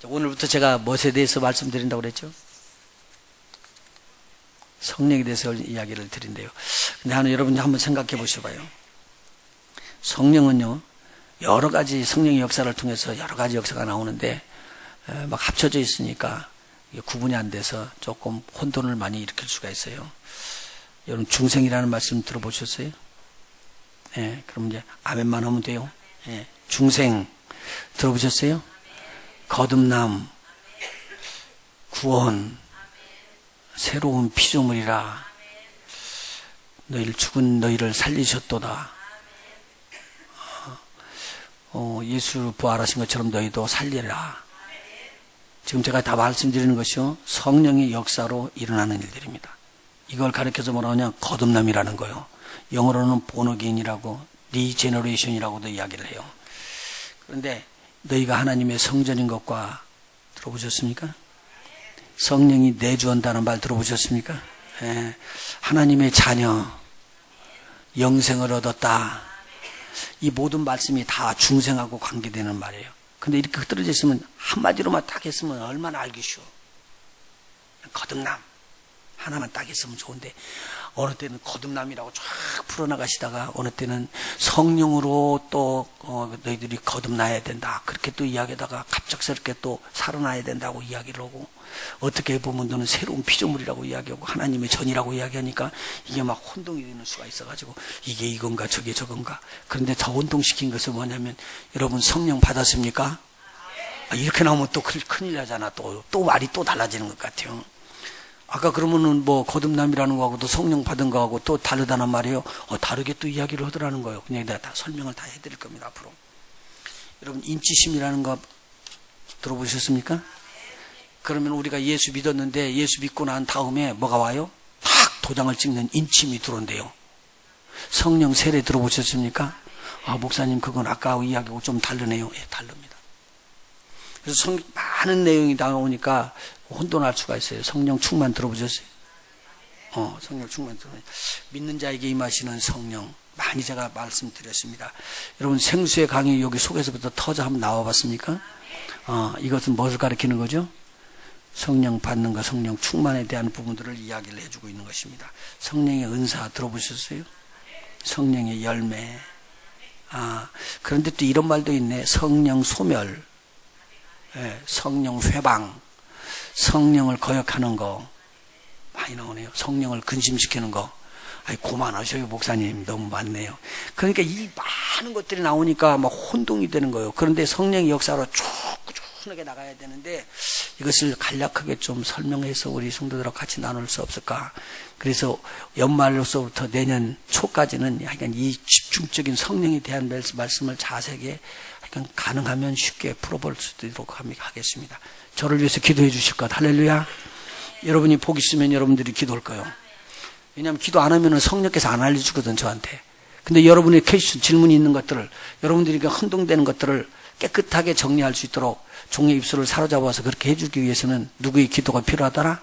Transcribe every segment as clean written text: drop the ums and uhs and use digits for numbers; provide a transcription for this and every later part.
오늘부터 제가 무엇에 대해서 말씀드린다고 그랬죠? 성령에 대해서 이야기를 드린대요. 근데 여러분이 한번 생각해 보셔봐요. 성령은요, 여러 가지 성령의 역사를 통해서 여러 가지 역사가 나오는데, 막 합쳐져 있으니까 구분이 안 돼서 조금 혼돈을 많이 일으킬 수가 있어요. 여러분, 중생이라는 말씀 들어보셨어요? 예, 그럼 이제 아멘만 하면 돼요. 예, 중생 들어보셨어요? 거듭남, 구원, 새로운 피조물이라. 너희를 죽은 너희를 살리셨도다. 예수 부활하신 것처럼 너희도 살리라. 지금 제가 다 말씀드리는 것이요, 성령의 역사로 일어나는 일들입니다. 이걸 가르쳐서 뭐라 하냐, 거듭남이라는 거요. 영어로는 본어게인이라고, 리제너레이션이라고도 이야기를 해요. 그런데 너희가 하나님의 성전인 것과 들어보셨습니까? 성령이 내주한다는 말 들어보셨습니까? 예, 하나님의 자녀, 영생을 얻었다. 이 모든 말씀이 다 중생하고 관계되는 말이에요. 근데 이렇게 흐트러져 있으면 한마디로만 딱 했으면 얼마나 알기 쉬워. 거듭남 하나만 딱 했으면 좋은데, 어느 때는 거듭남이라고 쫙 풀어나가시다가 어느 때는 성령으로 또 너희들이 거듭나야 된다, 그렇게 또 이야기하다가 갑작스럽게 또 살아나야 된다고 이야기를 하고, 어떻게 보면 너는 새로운 피조물이라고 이야기하고 하나님의 전이라고 이야기하니까 이게 막 혼동이 되는 수가 있어가지고 이게 이건가 저게 저건가. 그런데 더 혼동시킨 것은 뭐냐면, 여러분 성령 받았습니까? 이렇게 나오면 또 큰일 나잖아. 또 말이 또 달라지는 것 같아요. 아까 그러면은 뭐 거듭남이라는 거하고 또 성령 받은 거하고 또 다르다는 말이에요. 다르게 또 이야기를 하더라는 거예요. 그냥 내가 다 설명을 다 해드릴 겁니다, 앞으로. 여러분, 인치심이라는 거 들어보셨습니까? 그러면 우리가 예수 믿었는데, 예수 믿고 난 다음에 뭐가 와요? 탁 도장을 찍는 인침이 들어온대요. 성령 세례 들어보셨습니까? 목사님, 그건 아까하고 이야기하고 좀 다르네요. 예, 다릅니다. 그래서 많은 내용이 나오니까 혼돈할 수가 있어요. 성령 충만 들어보셨어요? 성령 충만 들어보셨어요? 믿는 자에게 임하시는 성령, 많이 제가 말씀드렸습니다. 여러분, 생수의 강이 여기 속에서부터 터져 한번 나와봤습니까? 이것은 무엇을 가리키는 거죠? 성령 받는 것, 성령 충만에 대한 부분들을 이야기를 해주고 있는 것입니다. 성령의 은사 들어보셨어요? 성령의 열매. 그런데 또 이런 말도 있네. 성령 소멸, 성령 회방, 성령을 거역하는 거 많이 나오네요. 성령을 근심시키는 거. 그만하셔요, 목사님. 너무 많네요. 그러니까 이 많은 것들이 나오니까 막 혼동이 되는 거예요. 그런데 성령의 역사로 쭉 꾸준하게 나가야 되는데, 이것을 간략하게 좀 설명해서 우리 성도들하고 같이 나눌 수 없을까? 그래서 연말로서부터 내년 초까지는 약간 이 집중적인 성령에 대한 말씀을 자세하게 약간 가능하면 쉽게 풀어볼 수 있도록 하겠습니다. 저를 위해서 기도해 주실 것. 할렐루야. 여러분이 복 있으면 여러분들이 기도할 거예요. 왜냐하면 기도 안 하면 성령께서 안 알려주거든, 저한테. 근데 여러분의 질문이 있는 것들을, 여러분들이 혼동되는 것들을 깨끗하게 정리할 수 있도록 종의 입술을 사로잡아서 그렇게 해주기 위해서는 누구의 기도가 필요하더라?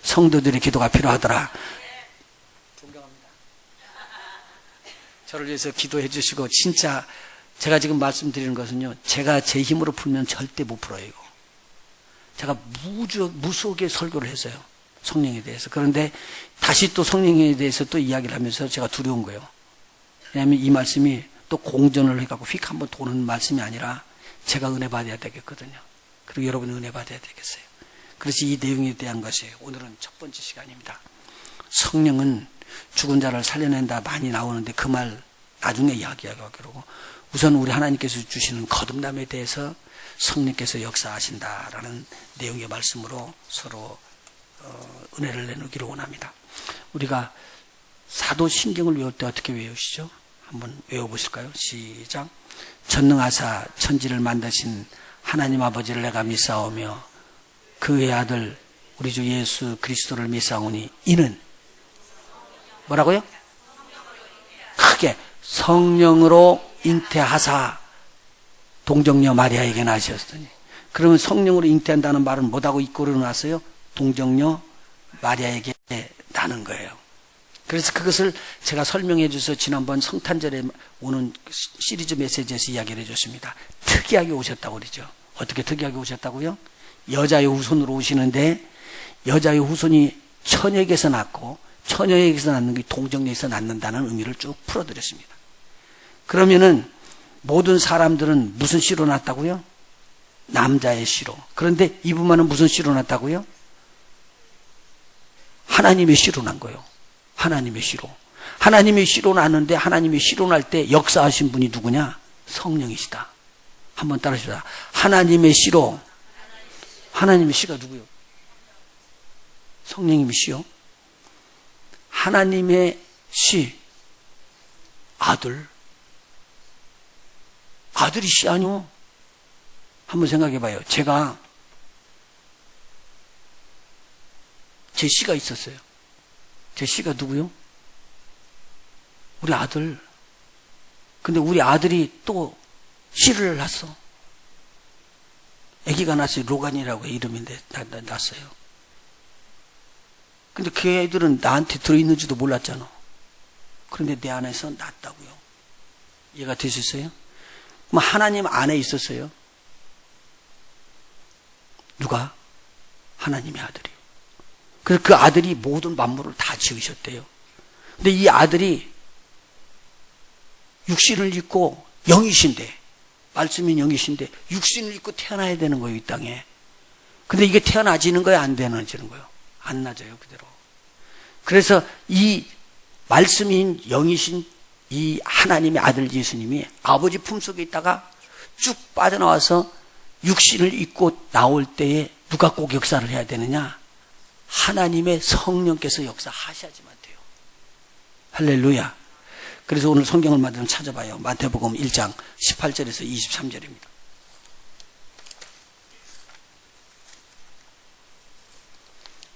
성도들의 기도가 필요하더라. 존경합니다. 저를 위해서 기도해 주시고, 진짜 제가 지금 말씀드리는 것은요, 제가 제 힘으로 풀면 절대 못 풀어요, 이거. 제가 무수하게 설교를 했어요, 성령에 대해서. 그런데 다시 또 성령에 대해서 또 이야기를 하면서 제가 두려운 거예요. 왜냐하면 이 말씀이 또 공전을 해갖고 휙 한번 도는 말씀이 아니라 제가 은혜 받아야 되겠거든요. 그리고 여러분이 은혜 받아야 되겠어요. 그래서 이 내용에 대한 것이 오늘은 첫 번째 시간입니다. 성령은 죽은 자를 살려낸다 많이 나오는데 그 말 나중에 이야기하기로, 우선 우리 하나님께서 주시는 거듭남에 대해서 성령께서 역사하신다라는 내용의 말씀으로 서로 은혜를 나누기를 원합니다. 우리가 사도신경을 외울 때 어떻게 외우시죠? 한번 외워보실까요? 시작. 전능하사 천지를 만드신 하나님 아버지를 내가 믿사오며 그의 아들 우리 주 예수 그리스도를 믿사오니 이는 뭐라고요? 크게 성령으로 잉태하사 동정녀 마리아에게 낳으셨더니. 그러면 성령으로 잉태한다는 말은 뭐라고 이끌어 놨어요? 동정녀 마리아에게 낳는 거예요. 그래서 그것을 제가 설명해 주셔서 지난번 성탄절에 오는 시리즈 메시지에서 이야기를 해줬습니다. 특이하게 오셨다고 그러죠. 어떻게 특이하게 오셨다고요? 여자의 후손으로 오시는데 여자의 후손이 처녀에게서 낳고 처녀에게서 낳는 게 동정녀에서 낳는다는 의미를 쭉 풀어드렸습니다. 그러면은 모든 사람들은 무슨 씨로 낳았다고요? 남자의 씨로. 그런데 이분만은 무슨 씨로 낳았다고요? 하나님의 씨로 난 거예요. 하나님의 씨로. 하나님의 씨로 낳았는데 하나님의 씨로 날 때 역사하신 분이 누구냐? 성령이시다. 한번 따라하시다. 하나님의 씨로. 하나님의 씨가 누구요? 성령님의 씨요. 하나님의 씨. 아들. 아들이 씨 아니요? 한번 생각해 봐요. 제가 제 씨가 있었어요. 제 씨가 누구요? 우리 아들. 근데 우리 아들이 또 씨를 낳았어. 아기가 낳았어요. 로간이라고 이름인데 낳았어요. 근데 그 애들은 나한테 들어있는지도 몰랐잖아. 그런데 내 안에서 낳았다고요. 이해가 되셨어요? 그럼 하나님 안에 있었어요. 누가? 하나님의 아들이요. 그래서 그 아들이 모든 만물을 다 지으셨대요. 근데 이 아들이 육신을 입고 영이신데, 말씀인 영이신데 육신을 입고 태어나야 되는 거예요, 이 땅에. 근데 이게 태어나지는 거예요, 안 태어나지는 거예요? 안 나져요, 그대로. 그래서 이 말씀인 영이신 이 하나님의 아들 예수님이 아버지 품속에 있다가 쭉 빠져나와서 육신을 입고 나올 때에 누가 꼭 역사를 해야 되느냐? 하나님의 성령께서 역사하셔야지만 돼요. 할렐루야. 그래서 오늘 성경을 마저 찾아봐요. 마태복음 1장 18절에서 23절입니다.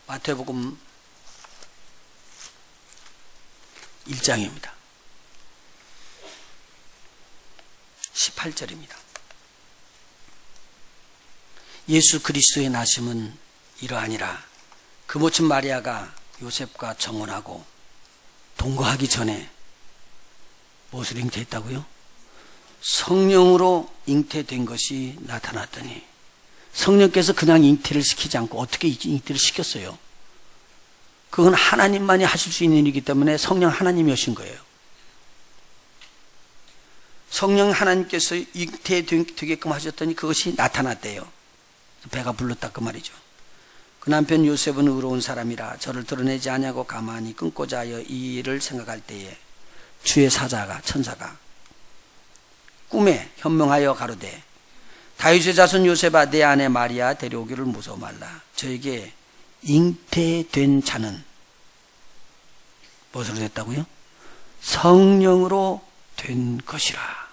마태복음 1장입니다. 18절입니다. 예수 그리스도의 나심은 이러하니라. 그 모친 마리아가 요셉과 정혼하고 동거하기 전에 무엇을 잉태했다고요? 성령으로 잉태된 것이 나타났더니, 성령께서 그냥 잉태를 시키지 않고 어떻게 잉태를 시켰어요? 그건 하나님만이 하실 수 있는 일이기 때문에 성령 하나님이신 거예요. 성령 하나님께서 잉태되게끔 하셨더니 그것이 나타났대요. 배가 불렀다 그 말이죠. 그 남편 요셉은 의로운 사람이라 저를 드러내지 아니하고 가만히 끊고자 하여 이 일을 생각할 때에 주의 사자가, 천사가 꿈에 현명하여 가로되 다윗의 자손 요셉아, 내 아내 마리아 데려오기를 무서워 말라. 저에게 잉태된 자는 무엇으로 됐다고요? 성령으로 된 것이라.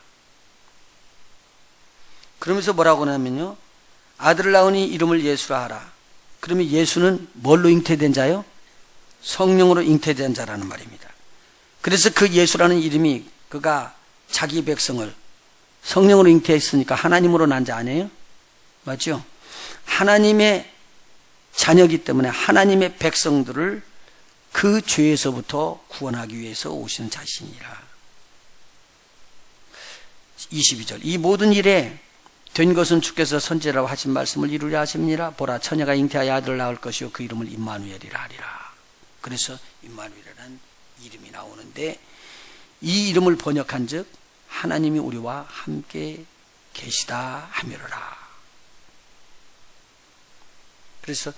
그러면서 뭐라고 하냐면요, 아들을 낳으니 이름을 예수라 하라. 그러면 예수는 뭘로 잉태된 자요? 성령으로 잉태된 자라는 말입니다. 그래서 그 예수라는 이름이 그가 자기 백성을 성령으로 잉태했으니까 하나님으로 난 자 아니에요? 맞죠? 하나님의 자녀이기 때문에 하나님의 백성들을 그 죄에서부터 구원하기 위해서 오시는 자신이라. 22절. 이 모든 일에 된 것은 주께서 선지자라고 하신 말씀을 이루려 하십니다. 보라, 처녀가 잉태하여 아들을 낳을 것이요 그 이름을 임마누엘이라 하리라. 그래서 임마누엘이라는 이름이 나오는데, 이 이름을 번역한 즉 하나님이 우리와 함께 계시다 하미로라. 그래서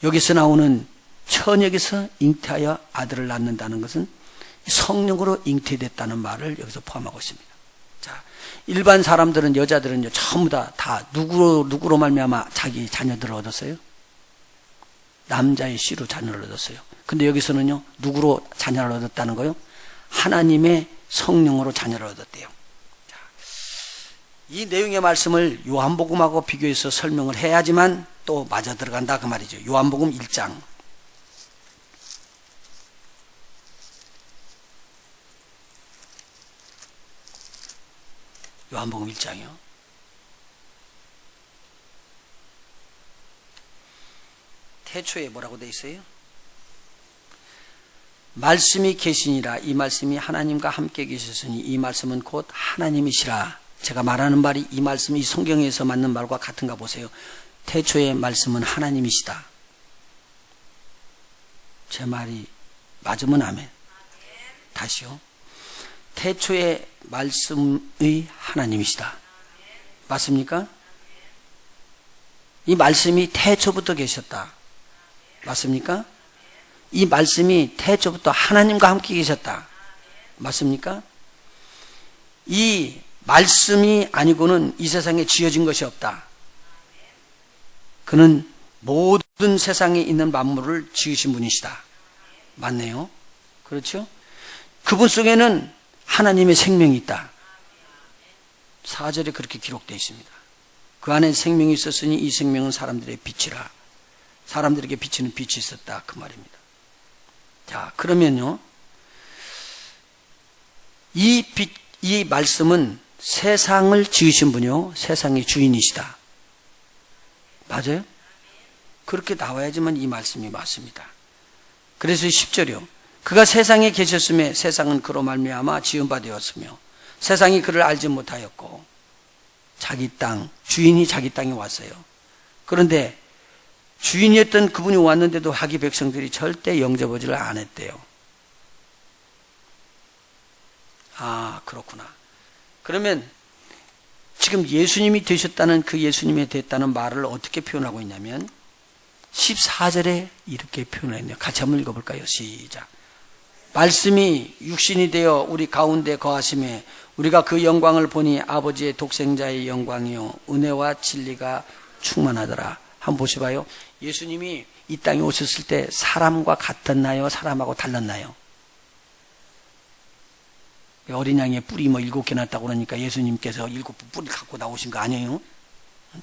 여기서 나오는 처녀에게서 잉태하여 아들을 낳는다는 것은 성령으로 잉태됐다는 말을 여기서 포함하고 있습니다. 자, 일반 사람들은, 여자들은요, 전부 다 누구로 말미암아 자기 자녀들을 얻었어요? 남자의 씨로 자녀를 얻었어요. 근데 여기서는요, 누구로 자녀를 얻었다는 거요? 하나님의 성령으로 자녀를 얻었대요. 자, 이 내용의 말씀을 요한복음하고 비교해서 설명을 해야지만 또 맞아 들어간다 그 말이죠. 요한복음 1장. 요한복음 1장이요. 태초에 뭐라고 되어 있어요? 말씀이 계시니라. 이 말씀이 하나님과 함께 계셨으니 이 말씀은 곧 하나님이시라. 제가 말하는 말이 이 말씀, 이 성경에서 맞는 말과 같은가 보세요. 태초의 말씀은 하나님이시다. 제 말이 맞으면 아멘. 다시요. 태초의 말씀의 하나님이시다. 맞습니까? 이 말씀이 태초부터 계셨다. 맞습니까? 이 말씀이 태초부터 하나님과 함께 계셨다. 맞습니까? 이 말씀이 아니고는 이 세상에 지어진 것이 없다. 그는 모든 세상에 있는 만물을 지으신 분이시다. 맞네요. 그렇죠? 그분 속에는 하나님의 생명이 있다. 4절에 그렇게 기록되어 있습니다. 그 안에 생명이 있었으니 이 생명은 사람들의 빛이라. 사람들에게 비치는 빛이 있었다. 그 말입니다. 자, 그러면요. 이 빛, 이 말씀은 세상을 지으신 분이요. 세상의 주인이시다. 맞아요? 그렇게 나와야지만 이 말씀이 맞습니다. 그래서 10절이요. 그가 세상에 계셨음에 세상은 그로 말미암아 지은 바 되었으며 세상이 그를 알지 못하였고 자기 땅, 주인이 자기 땅에 왔어요. 그런데 주인이었던 그분이 왔는데도 자기 백성들이 절대 영접하지를 안 했대요. 아, 그렇구나. 그러면 지금 예수님이 되셨다는 그 예수님이 됐다는 말을 어떻게 표현하고 있냐면 14절에 이렇게 표현을 했네요. 같이 한번 읽어볼까요? 시작. 말씀이 육신이 되어 우리 가운데 거하심에 우리가 그 영광을 보니 아버지의 독생자의 영광이요 은혜와 진리가 충만하더라. 한번 보셔봐요. 예수님이 이 땅에 오셨을 때 사람과 같았나요? 사람하고 달랐나요? 어린 양의 뿔이 뭐 7개 났다고 그러니까 예수님께서 7 뿔을 갖고 나오신 거 아니에요?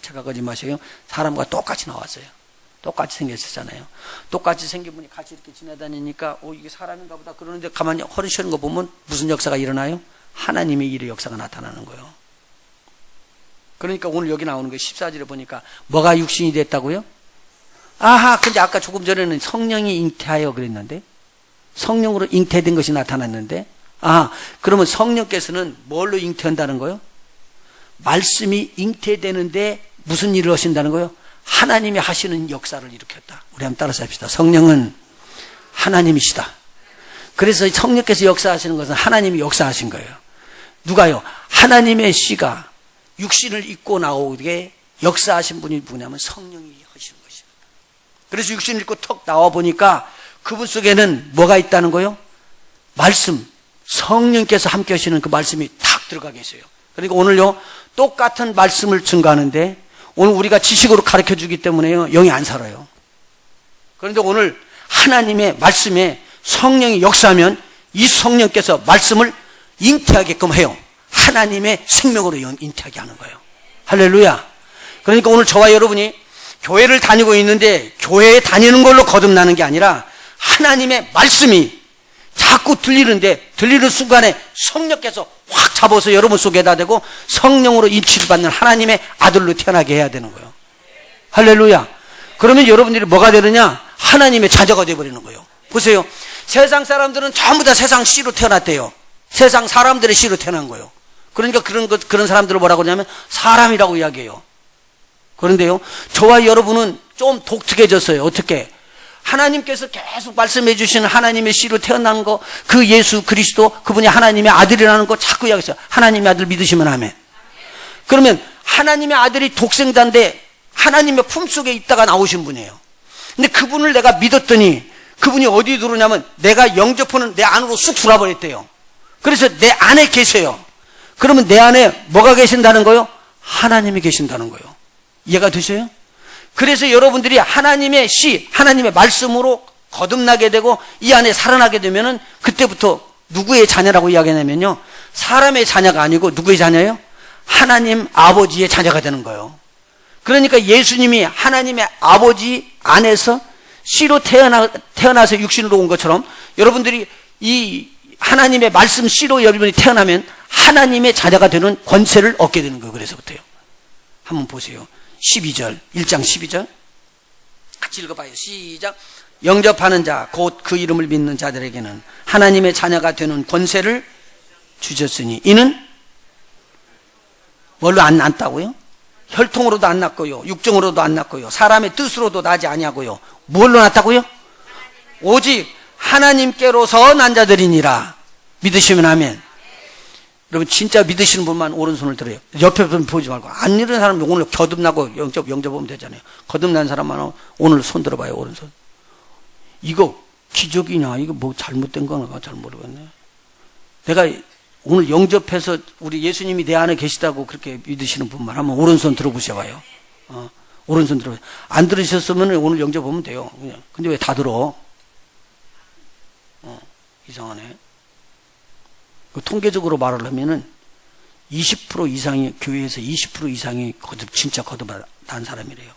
착각하지 마세요. 사람과 똑같이 나왔어요. 똑같이 생겼었잖아요. 똑같이 생긴 분이 같이 이렇게 지나다니니까 이게 사람인가 보다 그러는데 가만히 허리 쉬는 거 보면 무슨 역사가 일어나요? 하나님의 일의 역사가 나타나는 거예요. 그러니까 오늘 여기 나오는 거 14절에 보니까 뭐가 육신이 됐다고요? 아하, 근데 아까 조금 전에는 성령이 잉태하여 그랬는데 성령으로 잉태된 것이 나타났는데 그러면 성령께서는 뭘로 잉태한다는 거예요? 말씀이 잉태되는데 무슨 일을 하신다는 거예요? 하나님이 하시는 역사를 일으켰다. 우리 한번 따라서 합시다. 성령은 하나님이시다. 그래서 성령께서 역사하시는 것은 하나님이 역사하신 거예요. 누가요? 하나님의 씨가 육신을 입고 나오게 역사하신 분이 누구냐면 성령이 하시는 것입니다. 그래서 육신을 입고 턱 나와 보니까 그분 속에는 뭐가 있다는 거예요? 말씀, 성령께서 함께 하시는 그 말씀이 탁 들어가 계세요. 그러니까 오늘요 똑같은 말씀을 증거하는데 오늘 우리가 지식으로 가르쳐 주기 때문에요 영이 안 살아요. 그런데 오늘 하나님의 말씀에 성령이 역사하면 이 성령께서 말씀을 잉태하게끔 해요. 하나님의 생명으로 잉태하게 하는 거예요. 할렐루야. 그러니까 오늘 저와 여러분이 교회를 다니고 있는데 교회에 다니는 걸로 거듭나는 게 아니라 하나님의 말씀이 자꾸 들리는데 들리는 순간에 성령께서 확 잡아서 여러분 속에다 대고 성령으로 인치를 받는 하나님의 아들로 태어나게 해야 되는 거예요. 할렐루야. 그러면 여러분들이 뭐가 되느냐? 하나님의 자녀가 되어버리는 거예요. 보세요. 세상 사람들은 전부 다 세상 씨로 태어났대요. 세상 사람들의 씨로 태어난 거예요. 그러니까 그런 사람들을 뭐라고 그러냐면 사람이라고 이야기해요. 그런데요, 저와 여러분은 좀 독특해졌어요. 어떻게? 하나님께서 계속 말씀해 주시는 하나님의 씨로 태어난 거, 그 예수 그리스도, 그분이 하나님의 아들이라는 거 자꾸 이야기했어요. 하나님의 아들 믿으시면 아멘. 그러면 하나님의 아들이 독생자인데 하나님의 품속에 있다가 나오신 분이에요. 근데 그분을 내가 믿었더니 그분이 어디 들어오냐면 내가 영접하는 내 안으로 쑥 들어버렸대요. 그래서 내 안에 계세요. 그러면 내 안에 뭐가 계신다는 거예요? 하나님이 계신다는 거예요. 이해가 되세요? 그래서 여러분들이 하나님의 씨, 하나님의 말씀으로 거듭나게 되고 이 안에 살아나게 되면은 그때부터 누구의 자녀라고 이야기하냐면요, 사람의 자녀가 아니고 누구의 자녀예요? 하나님 아버지의 자녀가 되는 거예요. 그러니까 예수님이 하나님의 아버지 안에서 씨로 태어나서 육신으로 온 것처럼 여러분들이 이 하나님의 말씀 씨로 여러분이 태어나면 하나님의 자녀가 되는 권세를 얻게 되는 거예요. 그래서부터요. 한번 보세요. 12절, 1장 12절. 같이 읽어봐요. 시작. 영접하는 자, 곧 그 이름을 믿는 자들에게는 하나님의 자녀가 되는 권세를 주셨으니 이는 뭘로 안 났다고요? 혈통으로도 안 났고요. 육정으로도 안 났고요. 사람의 뜻으로도 나지 아니하고요. 뭘로 났다고요? 오직 하나님께로서 난 자들이니라. 믿으시면 아멘. 여러분 진짜 믿으시는 분만 오른손을 들어요. 옆에 분 보지 말고. 안 이런 사람 오늘 거듭나고 영접 보면 되잖아요. 거듭난 사람만 오늘 손 들어봐요. 오른손. 이거 기적이냐? 이거 뭐 잘못된 거나 잘 모르겠네. 내가 오늘 영접해서 우리 예수님이 내 안에 계시다고 그렇게 믿으시는 분만 한번 오른손 들어보셔봐요. 오른손 들어. 안 들으셨으면 오늘 영접 보면 돼요. 그냥. 근데 왜 다 들어? 이상하네. 통계적으로 말을 하면은 20% 이상이 교회에서 20% 이상이 진짜 거듭난 사람이래요.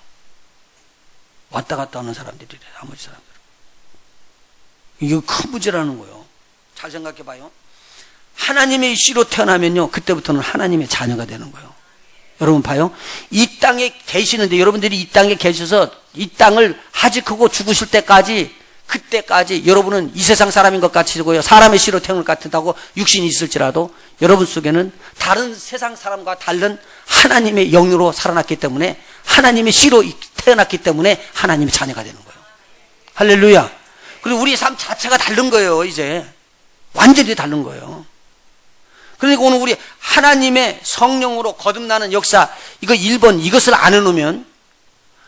왔다 갔다 하는 사람들이래. 나머지 사람들. 이거 큰 문제라는 거예요. 잘 생각해 봐요. 하나님의 씨로 태어나면요, 그때부터는 하나님의 자녀가 되는 거예요. 여러분 봐요. 이 땅에 계시는데 여러분들이 이 땅에 계셔서 이 땅을 하직하고 죽으실 때까지 그때까지 여러분은 이 세상 사람인 것 같이고요. 사람의 씨로 태어날 것 같다고 육신이 있을지라도 여러분 속에는 다른 세상 사람과 다른 하나님의 영으로 살아났기 때문에 하나님의 씨로 태어났기 때문에 하나님의 자녀가 되는 거예요. 할렐루야. 그리고 우리의 삶 자체가 다른 거예요. 이제 완전히 다른 거예요. 그러니까 오늘 우리 하나님의 성령으로 거듭나는 역사, 이거 1번 이것을 안 해놓으면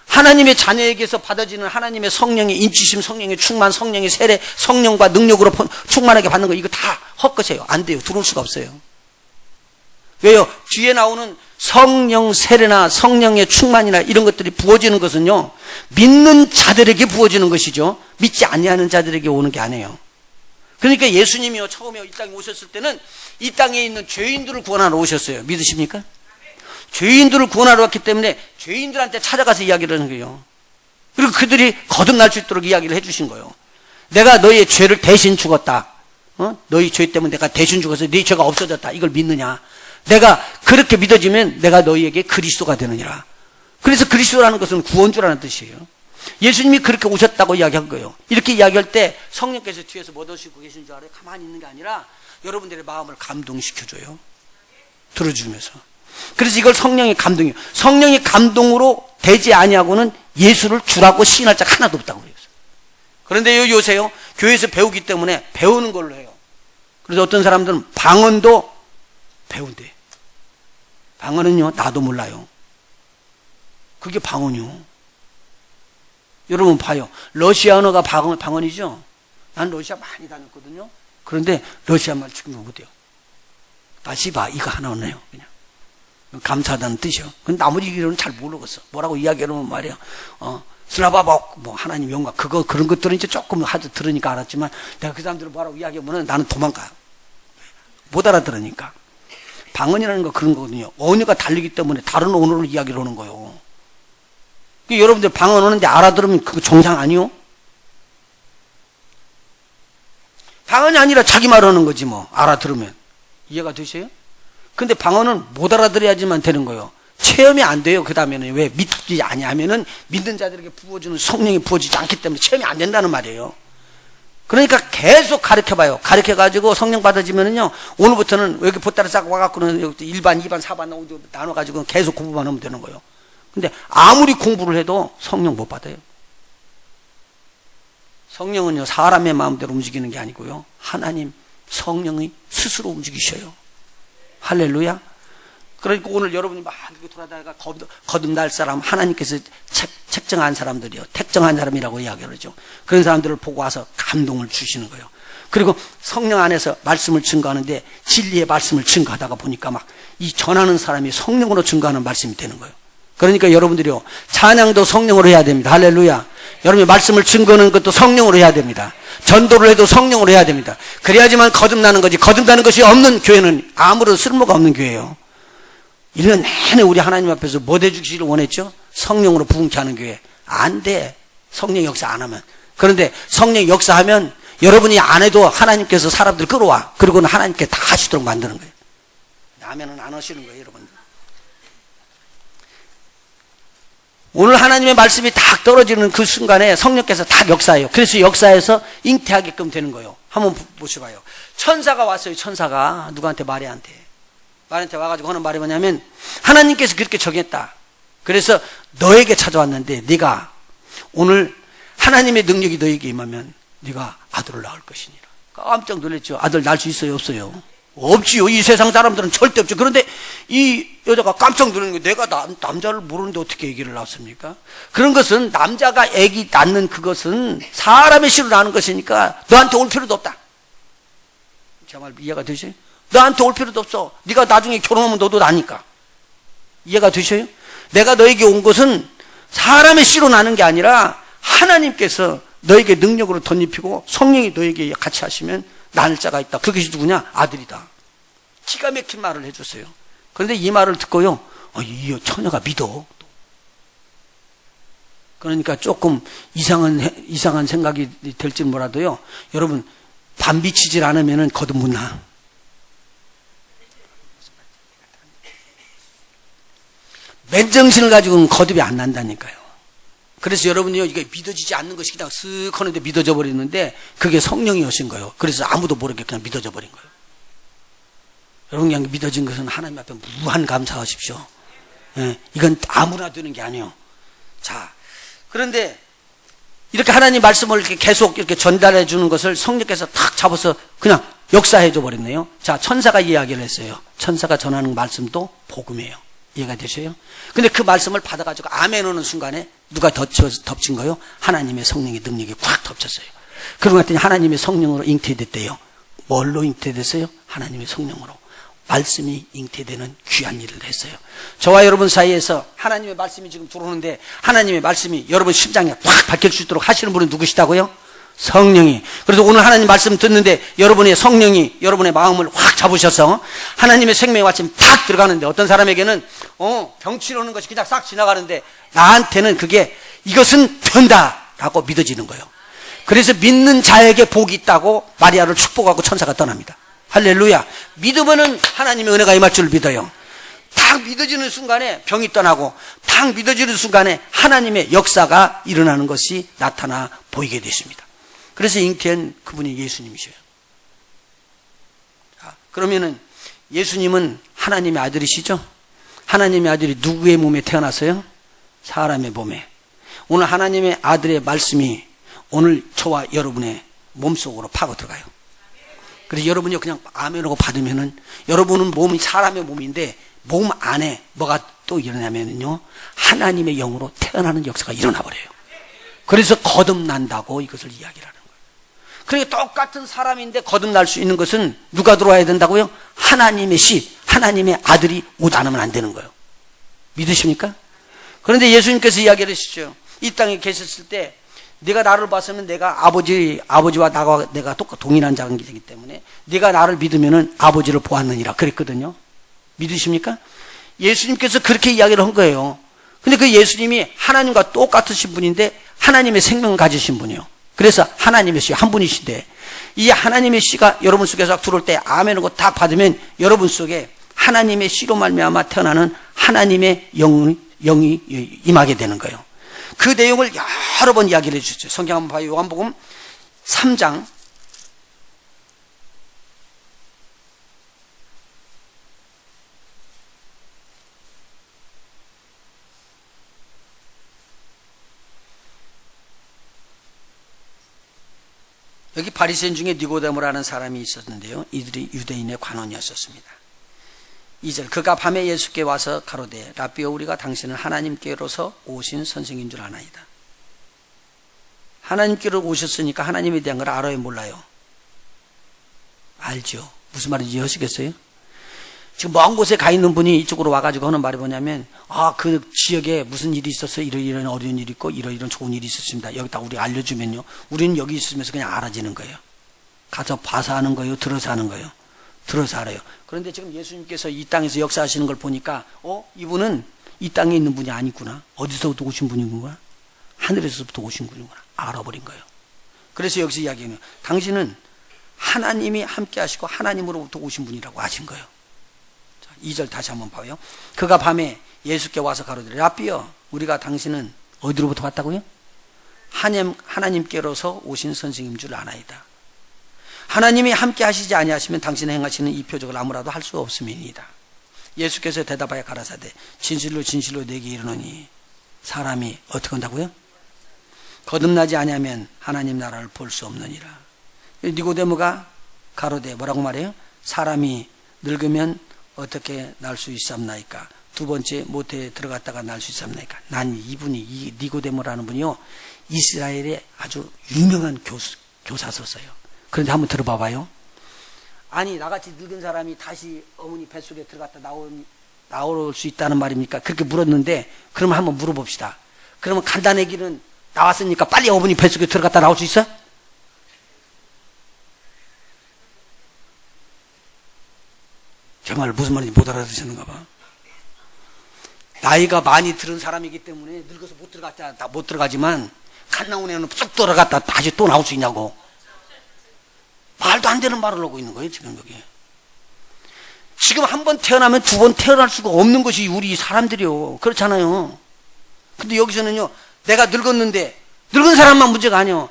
하나님의 자녀에게서 받아지는 하나님의 성령의 인치심, 성령의 충만, 성령의 세례, 성령과 능력으로 충만하게 받는 거 이거 다 헛것이에요. 안 돼요. 들어올 수가 없어요. 왜요? 뒤에 나오는 성령 세례나 성령의 충만이나 이런 것들이 부어지는 것은요, 믿는 자들에게 부어지는 것이죠. 믿지 아니하는 자들에게 오는 게 아니에요. 그러니까 예수님이요, 처음에 이 땅에 오셨을 때는 이 땅에 있는 죄인들을 구원하러 오셨어요. 믿으십니까? 죄인들을 구원하러 왔기 때문에 죄인들한테 찾아가서 이야기를 하는 거예요. 그리고 그들이 거듭날 수 있도록 이야기를 해주신 거예요. 내가 너희의 죄를 대신 죽었다. 너희 죄 때문에 내가 대신 죽어서 네 죄가 없어졌다. 이걸 믿느냐? 내가 그렇게 믿어지면 내가 너희에게 그리스도가 되느니라. 그래서 그리스도라는 것은 구원주라는 뜻이에요. 예수님이 그렇게 오셨다고 이야기한 거예요. 이렇게 이야기할 때 성령께서 뒤에서 뭐 하시고 계신 줄 알아요? 가만히 있는 게 아니라 여러분들의 마음을 감동시켜줘요. 들어주면서. 그래서 이걸 성령의 감동이에요. 성령의 감동으로 되지 아니하고는 예수를 주라고 시인할 자가 하나도 없다고 그랬어요. 그런데 요새요, 교회에서 배우기 때문에 배우는 걸로 해요. 그래서 어떤 사람들은 방언도 배운대. 방언은요, 나도 몰라요. 그게 방언이요. 여러분 봐요. 러시아 언어가 방언이죠? 난 러시아 많이 다녔거든요. 그런데 러시아 말 지금 못해요. 다시바 이거 하나 없네요. 그냥 감사하다는 뜻이요. 근데 나머지 이론은 잘 모르겠어. 뭐라고 이야기하면 말이야. 슬라바복 뭐 하나님 영광 그런 것들은 이제 조금 하도 들으니까 알았지만 내가 그 사람들을 뭐라고 이야기하면 나는 도망가요. 못 알아들으니까. 방언이라는 거 그런 거거든요. 언어가 다르기 때문에 다른 언어로 이야기를 하는 거예요. 여러분들 방언 오는데 알아들으면 그거 정상 아니요? 방언이 아니라 자기 말 하는 거지 뭐. 알아들으면. 이해가 되세요? 근데 방언은 못 알아들어야지만 되는 거예요. 체험이 안 돼요. 그 다음에는 왜 믿지 아니하면은 믿는 자들에게 부어주는 성령이 부어지지 않기 때문에 체험이 안 된다는 말이에요. 그러니까 계속 가르쳐봐요. 가르쳐가지고 성령 받아지면은요, 오늘부터는 여기 보따리 싹 와갖고는 1반, 2반, 4반 나눠가지고 계속 공부만 하면 되는 거예요. 근데 아무리 공부를 해도 성령 못 받아요. 성령은요, 사람의 마음대로 움직이는 게 아니고요, 하나님 성령이 스스로 움직이셔요. 할렐루야. 그러니까 오늘 여러분이 막 이렇게 돌아다니다가 거듭날 사람, 하나님께서 책정한 사람들이요, 택정한 사람이라고 이야기를 하죠. 그런 사람들을 보고 와서 감동을 주시는 거예요. 그리고 성령 안에서 말씀을 증거하는데 진리의 말씀을 증거하다가 보니까 막 이 전하는 사람이 성령으로 증거하는 말씀이 되는 거예요. 그러니까 여러분들이요, 찬양도 성령으로 해야 됩니다. 할렐루야. 여러분이 말씀을 증거하는 것도 성령으로 해야 됩니다. 전도를 해도 성령으로 해야 됩니다. 그래야지만 거듭나는 거지. 거듭나는 것이 없는 교회는 아무런 쓸모가 없는 교회예요. 1년 내내 우리 하나님 앞에서 뭐 해주시기를 원했죠? 성령으로 부흥케 하는 교회. 안 돼. 성령 역사 안 하면. 그런데 성령 역사하면 여러분이 안 해도 하나님께서 사람들 끌어와. 그리고는 하나님께 다 하시도록 만드는 거예요. 나면은 안 하시는 거예요, 여러분. 오늘 하나님의 말씀이 딱 떨어지는 그 순간에 성령께서 딱 역사해요. 그래서 역사에서 잉태하게끔 되는 거예요. 한번 보셔봐요. 천사가 왔어요. 천사가 누구한테? 마리아한테. 나한테 와가지고 하는 말이 뭐냐면 하나님께서 그렇게 정했다. 그래서 너에게 찾아왔는데 네가 오늘 하나님의 능력이 너에게 임하면 네가 아들을 낳을 것이니라. 깜짝 놀랐죠. 아들 낳을 수 있어요? 없어요? 없지요. 이 세상 사람들은 절대 없죠. 그런데 이 여자가 깜짝 놀라는 게 내가 남자를 모르는데 어떻게 아기를 낳습니까? 그런 것은 남자가 아기 낳는 그것은 사람의 씨로 낳는 것이니까 너한테 올 필요도 없다. 제 말 이해가 되세요? 너한테 올 필요도 없어. 네가 나중에 결혼하면 너도 나니까. 이해가 되셔요? 내가 너에게 온 것은 사람의 씨로 나는 게 아니라 하나님께서 너에게 능력으로 덧입히고 성령이 너에게 같이 하시면 낳을 자가 있다. 그것이 누구냐? 아들이다. 기가 막힌 말을 해줬어요. 그런데 이 말을 듣고요, 이 처녀가 믿어. 그러니까 조금 이상한 생각이 될지 몰라도요, 여러분, 반비치질 않으면 거듭 못 나. 맨정신을 가지고는 거듭이 안 난다니까요. 그래서 여러분이요, 이게 믿어지지 않는 것이 그냥 쓱 하는데 믿어져 버리는데 그게 성령이 오신 거예요. 그래서 아무도 모르게 그냥 믿어져 버린 거예요. 여러분, 그냥 믿어진 것은 하나님 앞에 무한 감사하십시오. 예, 이건 아무나 되는 게 아니에요. 자, 그런데 이렇게 하나님 말씀을 이렇게 계속 이렇게 전달해 주는 것을 성령께서 탁 잡아서 그냥 역사해 줘 버렸네요. 자, 천사가 이야기를 했어요. 천사가 전하는 말씀도 복음이에요. 이해가 되셔요? 근데 그 말씀을 받아가지고 아멘 하는 순간에 누가 덮친 거요? 하나님의 성령의 능력이 꽉 덮쳤어요. 그러고 났더니 하나님의 성령으로 잉태됐대요. 뭘로 잉태됐어요? 하나님의 성령으로. 말씀이 잉태되는 귀한 일을 했어요. 저와 여러분 사이에서 하나님의 말씀이 지금 들어오는데 하나님의 말씀이 여러분 심장에 확 박힐 수 있도록 하시는 분은 누구시다고요? 성령이. 그래서 오늘 하나님 말씀 듣는데 여러분의 성령이 여러분의 마음을 확 잡으셔서 하나님의 생명의 말씀이 탁 들어가는데 어떤 사람에게는 병 치료하는 것이 그냥 싹 지나가는데 나한테는 그게 이것은 된다라고 믿어지는 거예요. 그래서 믿는 자에게 복이 있다고 마리아를 축복하고 천사가 떠납니다. 할렐루야. 믿으면은 하나님의 은혜가 임할 줄 믿어요. 딱 믿어지는 순간에 병이 떠나고 딱 믿어지는 순간에 하나님의 역사가 일어나는 것이 나타나 보이게 되십니다. 그래서 잉태한 그분이 예수님이셔요. 자, 그러면은 예수님은 하나님의 아들이시죠? 하나님의 아들이 누구의 몸에 태어났어요? 사람의 몸에. 오늘 하나님의 아들의 말씀이 오늘 저와 여러분의 몸속으로 파고 들어가요. 그래서 여러분이 그냥 아멘하고 받으면은 여러분은 몸이 사람의 몸인데 몸 안에 뭐가 또 일어나면은요, 하나님의 영으로 태어나는 역사가 일어나 버려요. 그래서 거듭난다고 이것을 이야기를 하는 거예요. 그러니까 똑같은 사람인데 거듭날 수 있는 것은 누가 들어와야 된다고요? 하나님의 씨, 하나님의 아들이 오지 않으면 안 되는 거예요. 믿으십니까? 그런데 예수님께서 이야기를 하시죠. 이 땅에 계셨을 때 네가 나를 봤으면 내가 아버지와 내가 똑같 동일한 자이기 때문에 네가 나를 믿으면은 아버지를 보았느니라 그랬거든요. 믿으십니까? 예수님께서 그렇게 이야기를 한 거예요. 근데 그 예수님이 하나님과 똑같으신 분인데 하나님의 생명을 가지신 분이에요. 그래서 하나님의 씨 한 분이신데 이 하나님의 씨가 여러분 속에서 들어올 때 아멘하고 딱 받으면 여러분 속에 하나님의 씨로 말미암아 태어나는 하나님의 영이 임하게 되는 거예요. 그 내용을 여러 번 이야기를 해주셨죠. 성경 한번 봐요. 요한복음 3장 여기 바리새인 중에 니고데모라는 사람이 있었는데요. 이들이 유대인의 관원이었습니다. 2절 그가 밤에 예수께 와서 가로되 라삐여 우리가 당신은 하나님께로서 오신 선생인 줄 아나이다. 하나님께로 오셨으니까 하나님에 대한 걸 알아요, 몰라요? 알죠. 무슨 말인지 이해하시겠어요? 지금 먼 곳에 가 있는 분이 이쪽으로 와가지고 하는 말이 뭐냐면 그 지역에 무슨 일이 있었어요. 이런 어려운 일이 있고 이런 좋은 일이 있었습니다. 여기다 우리 알려주면요, 우리는 여기 있으면서 그냥 알아지는 거예요. 가서 봐서 하는 거예요? 들어서 하는 거예요? 들어서 알아요. 그런데 지금 예수님께서 이 땅에서 역사하시는 걸 보니까 이분은 이 땅에 있는 분이 아니구나. 어디서부터 오신 분이구나. 하늘에서부터 오신 분이구나. 알아버린 거예요. 그래서 여기서 이야기하면 당신은 하나님이 함께 하시고 하나님으로부터 오신 분이라고 하신 거예요. 자, 2절 다시 한번 봐요. 그가 밤에 예수께 와서 가로되 라삐여 우리가 당신은 어디로부터 왔다고요? 하나님께로서 오신 선생님 줄 아나이다. 하나님이 함께 하시지 아니하시면 당신의 행하시는 이 표적을 아무라도 할 수 없음이니이다. 예수께서 대답하여 가라사대 진실로 진실로 내게 이르노니 사람이 어떻게 한다고요? 거듭나지 아니하면 하나님 나라를 볼 수 없느니라. 니고데모가 가로되 뭐라고 말해요? 사람이 늙으면 어떻게 날 수 있사옵나이까? 두 번째 모태에 들어갔다가 날 수 있사옵나이까? 난 이분이 이 니고데모라는 분이요 이스라엘의 아주 유명한 교사서서요. 그런데 한번 들어봐봐요. 아니 나같이 늙은 사람이 다시 어머니 뱃속에 들어갔다 나올 수 있다는 말입니까? 그렇게 물었는데 그러면 한번 물어봅시다. 그러면 간단하기는 나왔으니까 빨리 어머니 뱃속에 들어갔다 나올 수 있어? 정말 무슨 말인지 못 알아듣으셨는가 봐. 나이가 많이 들은 사람이기 때문에 늙어서 못 들어가지만 간 나온 애는 쑥 들어갔다 다시 또 나올 수 있냐고. 말도 안 되는 말을 하고 있는 거예요 지금 여기. 지금 한 번 태어나면 두 번 태어날 수가 없는 것이 우리 사람들이요. 그렇잖아요. 근데 여기서는요 내가 늙었는데 늙은 사람만 문제가 아니요.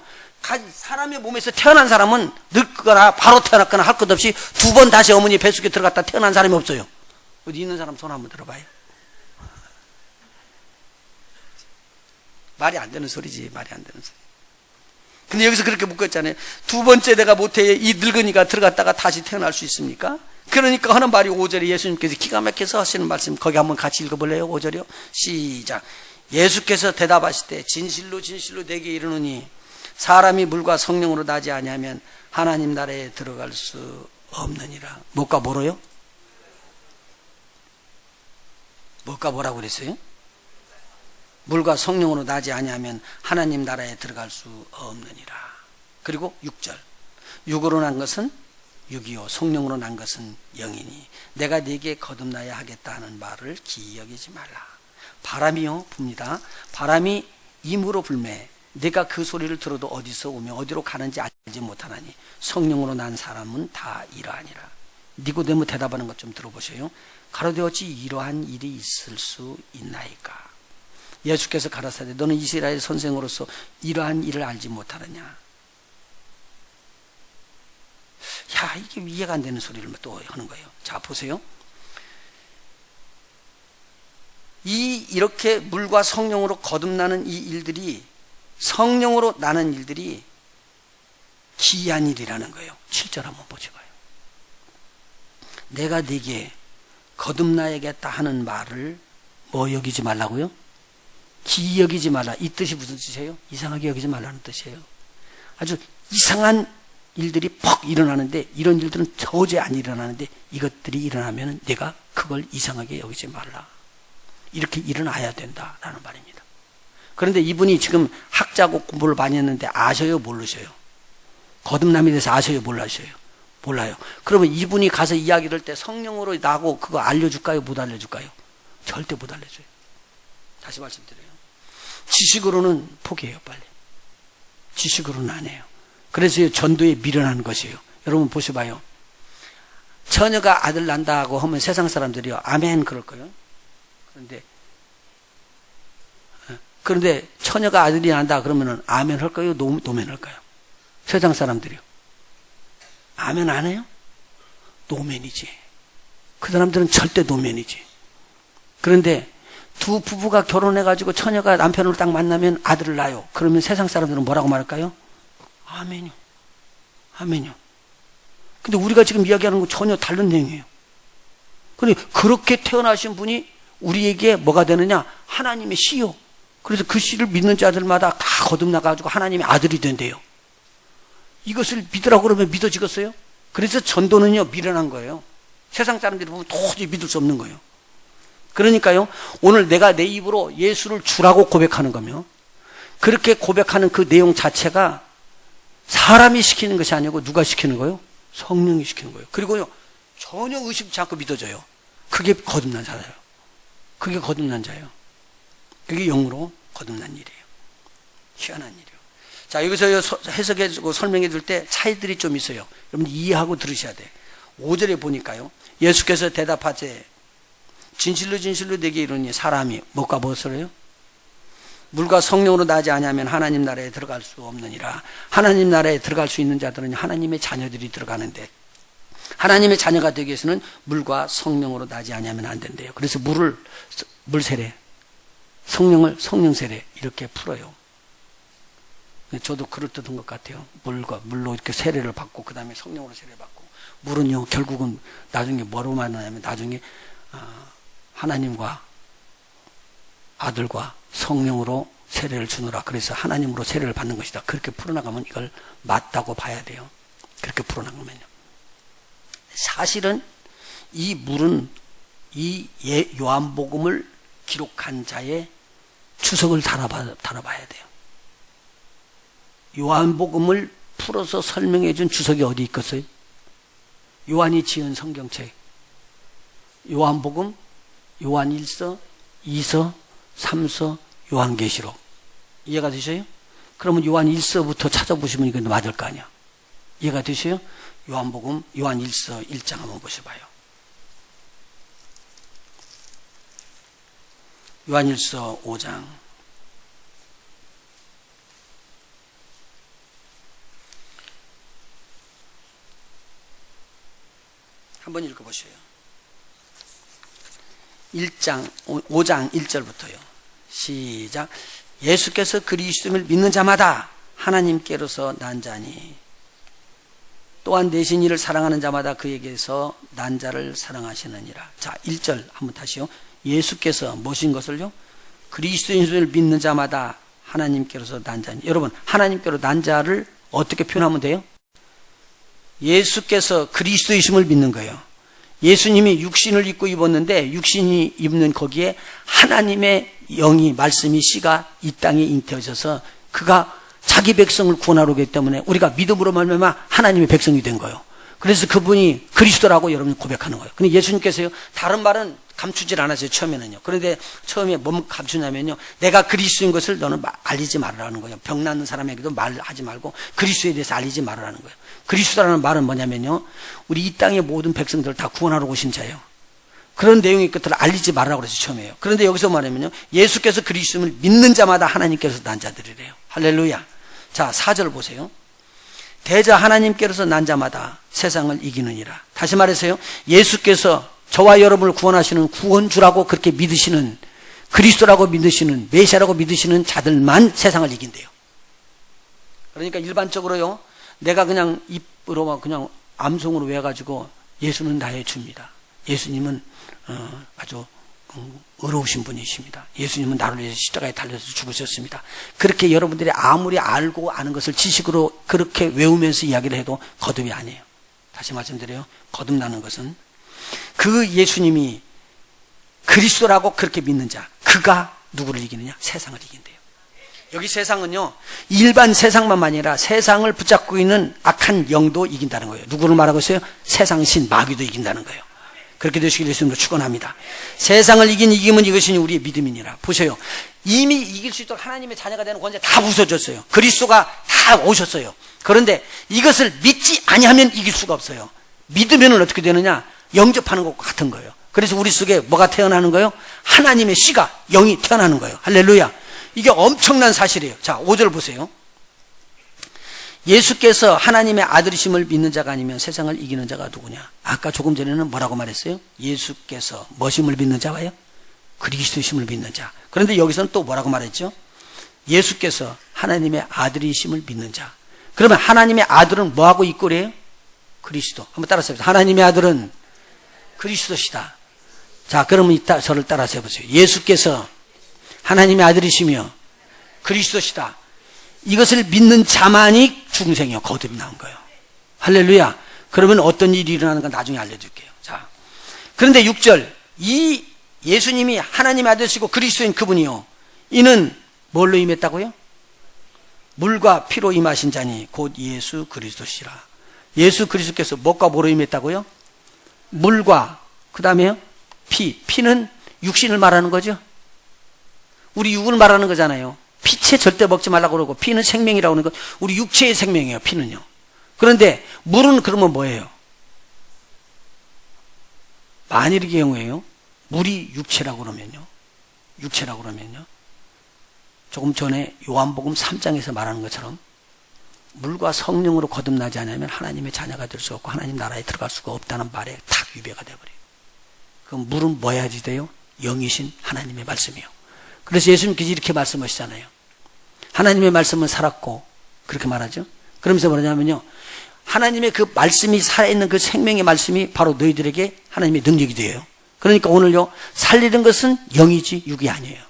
사람의 몸에서 태어난 사람은 늙거나 바로 태어났거나 할 것 없이 두 번 다시 어머니 뱃속에 들어갔다 태어난 사람이 없어요. 어디 있는 사람 손 한번 들어봐요. 말이 안 되는 소리지. 말이 안 되는 소리. 근데 여기서 그렇게 묶었잖아요. 두 번째 내가 모태에 이 늙은이가 들어갔다가 다시 태어날 수 있습니까? 그러니까 하는 말이 5절에 예수님께서 기가 막혀서 하시는 말씀 거기 한번 같이 읽어볼래요? 5절이요. 시작. 예수께서 대답하실 때 진실로 진실로 내게 이르노니 사람이 물과 성령으로 나지 아니하면 하나님 나라에 들어갈 수 없느니라. 뭐가 뭐로요? 뭐가 뭐라고 그랬어요? 물과 성령으로 나지 아니하면 하나님 나라에 들어갈 수 없느니라. 그리고 6절. 육으로 난 것은 육이요 성령으로 난 것은 영이니 내가 네게 거듭나야 하겠다 하는 말을 기억이지 말라. 바람이요 붑니다. 바람이 임으로 불매 내가 그 소리를 들어도 어디서 오며 어디로 가는지 알지 못하나니 성령으로 난 사람은 다 이러하니라. 니고데모 대답하는 것 좀 들어보세요. 가로되 어찌 이러한 일이 있을 수 있나이까? 예수께서 가라사대 너는 이스라엘 선생으로서 이러한 일을 알지 못하느냐? 야 이게 이해가 안 되는 소리를 또 하는 거예요. 자 보세요. 이렇게 물과 성령으로 거듭나는 이 일들이 성령으로 나는 일들이 기이한 일이라는 거예요. 7절 한번 보시고요. 내가 네게 거듭나야겠다 하는 말을 뭐 여기지 말라고요? 기이 여기지 말라. 이 뜻이 무슨 뜻이에요? 이상하게 여기지 말라는 뜻이에요. 아주 이상한 일들이 퍽 일어나는데 이런 일들은 도저히 안 일어나는데 이것들이 일어나면 내가 그걸 이상하게 여기지 말라. 이렇게 일어나야 된다라는 말입니다. 그런데 이분이 지금 학자고 공부를 많이 했는데 아셔요? 모르셔요? 거듭남에 대해서 아셔요? 몰라셔요? 몰라요. 그러면 이분이 가서 이야기를 할 때 성령으로 나고 그거 알려줄까요? 못 알려줄까요? 절대 못 알려줘요. 다시 말씀드려요. 지식으로는 포기해요, 빨리. 지식으로는 안 해요. 그래서 전도에 미련한 것이에요. 여러분 보셔봐요. 처녀가 아들 난다고 하면 세상 사람들이요, 아멘 그럴 거예요. 그런데 처녀가 아들이 난다 그러면은 아멘 할까요? 노멘 할까요? 세상 사람들이요. 아멘 안 해요? 노멘이지. 그 사람들은 절대 노멘이지. 그런데 두 부부가 결혼해가지고 처녀가 남편을 딱 만나면 아들을 낳아요. 그러면 세상 사람들은 뭐라고 말할까요? 아멘이요. 아멘이요. 근데 우리가 지금 이야기하는 건 전혀 다른 내용이에요. 그런데 그렇게 태어나신 분이 우리에게 뭐가 되느냐? 하나님의 씨요. 그래서 그 씨를 믿는 자들마다 다 거듭나가지고 하나님의 아들이 된대요. 이것을 믿으라고 그러면 믿어지겠어요? 그래서 전도는요, 미련한 거예요. 세상 사람들이 보면 도저히 믿을 수 없는 거예요. 그러니까요, 오늘 내가 내 입으로 예수를 주라고 고백하는 거며, 그렇게 고백하는 그 내용 자체가 사람이 시키는 것이 아니고 누가 시키는 거예요? 성령이 시키는 거예요. 그리고요, 전혀 의심치 않고 믿어져요. 그게 거듭난 자예요. 그게 거듭난 자예요. 그게 영으로 거듭난 일이에요. 희한한 일이에요. 자, 여기서 해석해주고 설명해 줄 때 차이들이 좀 있어요. 여러분 이해하고 들으셔야 돼. 5절에 보니까요, 예수께서 대답하되 진실로 진실로 내게 이르니 사람이 뭐가 무엇을 해요? 물과 성령으로 나지 아니하면 하나님 나라에 들어갈 수 없느니라. 하나님 나라에 들어갈 수 있는 자들은 하나님의 자녀들이 들어가는데 하나님의 자녀가 되기 위해서는 물과 성령으로 나지 아니하면 안 된대요. 그래서 물 세례, 성령을 성령 세례 이렇게 풀어요. 저도 그럴듯한 것 같아요. 물로 이렇게 세례를 받고 그 다음에 성령으로 세례를 받고, 물은요 결국은 나중에 뭐로 만나냐면 나중에 하나님과 아들과 성령으로 세례를 주노라. 그래서 하나님으로 세례를 받는 것이다. 그렇게 풀어나가면 이걸 맞다고 봐야 돼요. 그렇게 풀어나가면요. 사실은 이 물은 이 요한복음을 기록한 자의 주석을 달아봐야 돼요. 요한복음을 풀어서 설명해 준 주석이 어디 있겠어요? 요한이 지은 성경책, 요한복음, 요한 1서, 2서, 3서, 요한계시록. 이해가 되셔요? 그러면 요한 1서부터 찾아보시면 이건 맞을 거 아니야. 이해가 되셔요? 요한복음, 요한 1서 1장 한번 보셔봐요. 요한 1서 5장. 한번 읽어보셔요. 5장 1절부터요. 시작. 예수께서 그리스도를 믿는 자마다 하나님께로서 난 자니, 또한 내신 이를 사랑하는 자마다 그에게서 난 자를 사랑하시느니라. 자, 1절 한번 다시요. 예수께서 무엇인 것을요? 그리스도인을 믿는 자마다 하나님께로서 난 자니. 여러분, 하나님께로 난 자를 어떻게 표현하면 돼요? 예수께서 그리스도이심을 믿는 거예요. 예수님이 육신을 입고 입었는데 육신이 입는 거기에 하나님의 영이, 말씀이, 씨가 이 땅에 잉태하셔서 그가 자기 백성을 구원하러 오기 때문에 우리가 믿음으로 말미암아 하나님의 백성이 된 거예요. 그래서 그분이 그리스도라고 여러분이 고백하는 거예요. 근데 예수님께서요, 다른 말은 감추질 않았어요, 처음에는요. 그런데 처음에 뭐 감추냐면요, 내가 그리스도인 것을 너는 알리지 말라는 거예요. 병 낫는 사람에게도 말하지 말고 그리스도에 대해서 알리지 말라는 거예요. 그리스도라는 말은 뭐냐면요, 우리 이 땅의 모든 백성들을 다 구원하러 오신 자예요. 그런 내용의 것들을 알리지 말라고 그래서 처음이에요. 그런데 여기서 말하면요, 예수께서 그리스도를 믿는 자마다 하나님께서 난 자들이래요. 할렐루야. 자, 4절 보세요. 대저 하나님께로서 난 자마다 세상을 이기느니라. 다시 말해서요, 예수께서 저와 여러분을 구원하시는 구원주라고 그렇게 믿으시는, 그리스도라고 믿으시는, 메시아라고 믿으시는 자들만 세상을 이긴대요. 그러니까 일반적으로요, 내가 그냥 입으로만 그냥 암송으로 외워가지고 예수는 나의 주입니다, 예수님은 아주 어려우신 분이십니다, 예수님은 나를 위해서 십자가에 달려서 죽으셨습니다, 그렇게 여러분들이 아무리 알고 아는 것을 지식으로 그렇게 외우면서 이야기를 해도 거듭이 아니에요. 다시 말씀드려요, 거듭나는 것은 그 예수님이 그리스도라고 그렇게 믿는 자, 그가 누구를 이기느냐? 세상을 이긴대요. 여기 세상은요, 일반 세상만 아니라 세상을 붙잡고 있는 악한 영도 이긴다는 거예요. 누구를 말하고 있어요? 세상신 마귀도 이긴다는 거예요. 그렇게 되시길 예수님으로 축원합니다. 세상을 이김은 이것이 우리의 믿음이니라. 보세요, 이미 이길 수 있도록 하나님의 자녀가 되는 권세 다 부서졌어요. 그리스도가 다 오셨어요. 그런데 이것을 믿지 아니하면 이길 수가 없어요. 믿으면 어떻게 되느냐? 영접하는 것과 같은 거예요. 그래서 우리 속에 뭐가 태어나는 거예요? 하나님의 씨가, 영이 태어나는 거예요. 할렐루야. 이게 엄청난 사실이에요. 자, 5절 보세요. 예수께서 하나님의 아들이심을 믿는 자가 아니면 세상을 이기는 자가 누구냐? 아까 조금 전에는 뭐라고 말했어요? 예수께서 뭐심을 믿는 자가요? 그리스도심을 믿는 자. 그런데 여기서는 또 뭐라고 말했죠? 예수께서 하나님의 아들이심을 믿는 자. 그러면 하나님의 아들은 뭐하고 이꼴이에요? 그리스도. 한번 따라서 해보세요. 하나님의 아들은 그리스도시다. 자, 그러면 이따 저를 따라서 해보세요. 예수께서 하나님의 아들이시며 그리스도시다. 이것을 믿는 자만이 중생이요, 거듭이 나온 거예요. 할렐루야. 그러면 어떤 일이 일어나는가 나중에 알려줄게요. 자, 그런데 6절, 이 예수님이 하나님의 아들이시고 그리스도인 그분이요, 이는 뭘로 임했다고요? 물과 피로 임하신 자니 곧 예수 그리스도시라. 예수 그리스도께서 뭐가 뭐로 임했다고요? 물과, 그 다음에요, 피는 육신을 말하는 거죠. 우리 육을 말하는 거잖아요. 피채 절대 먹지 말라고 그러고, 피는 생명이라고 하는 거, 우리 육체의 생명이에요, 피는요. 그런데 물은 그러면 뭐예요? 만일의 경우에요, 물이 육체라고 그러면요, 조금 전에 요한복음 3장에서 말하는 것처럼 물과 성령으로 거듭나지 않으면 하나님의 자녀가 될 수 없고 하나님 나라에 들어갈 수가 없다는 말에 탁 위배가 돼버려요. 그럼 물은 뭐 해야지 돼요? 영이신 하나님의 말씀이요. 그래서 예수님께서 이렇게 말씀하시잖아요. 하나님의 말씀은 살았고, 그렇게 말하죠. 그러면서 뭐냐면요, 하나님의 그 말씀이 살아있는 그 생명의 말씀이 바로 너희들에게 하나님의 능력이 돼요. 그러니까 오늘요, 살리는 것은 영이지 육이 아니에요.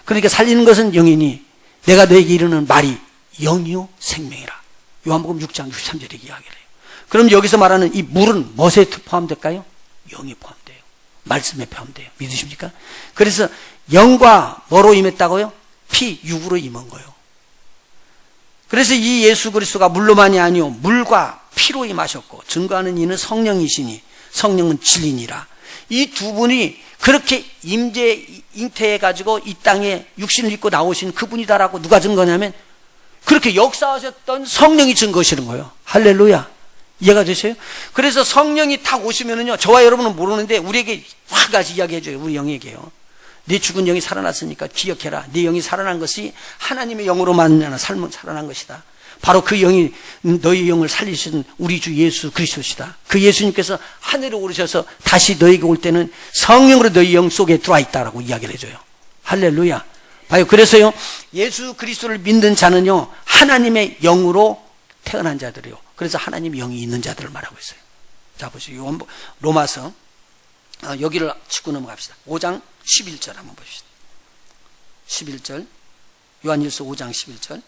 그러니까 살리는 것은 영이니 내가 너에게 이르는 말이 영이요 생명이라. 요한복음 6장 63절에 이야기를 해요. 그럼 여기서 말하는 이 물은 무엇에 포함될까요? 영이 포함돼요. 말씀에 포함돼요. 믿으십니까? 그래서 영과 뭐로 임했다고요? 피, 육으로 임한 거예요. 그래서 이 예수 그리스도가 물로만이 아니요 물과 피로 임하셨고 증거하는 이는 성령이시니 성령은 진리니라. 이 두 분이 그렇게 잉태해가지고 이 땅에 육신을 입고 나오신 그분이다라고 누가 증거냐면 그렇게 역사하셨던 성령이 증거하시는 거예요. 할렐루야. 이해가 되세요? 그래서 성령이 탁 오시면은요, 저와 여러분은 모르는데 우리에게 한 가지 이야기해줘요. 우리 영에게요. 네 죽은 영이 살아났으니까 기억해라. 네 영이 살아난 것이 하나님의 영으로 만나는 삶은 살아난 것이다. 바로 그 영이 너희 영을 살리신 우리 주 예수 그리스도시다. 그 예수님께서 하늘에 오르셔서 다시 너희에게 올 때는 성령으로 너희 영 속에 들어와 있다라고 이야기를 해줘요. 할렐루야. 봐요. 그래서요, 예수 그리스도를 믿는 자는요, 하나님의 영으로 태어난 자들이요. 그래서 하나님의 영이 있는 자들을 말하고 있어요. 자, 보시죠. 로마서, 여기를 짚고 넘어갑시다. 5장 11절 한번 보십시다. 11절. 요한일서 5장 11절.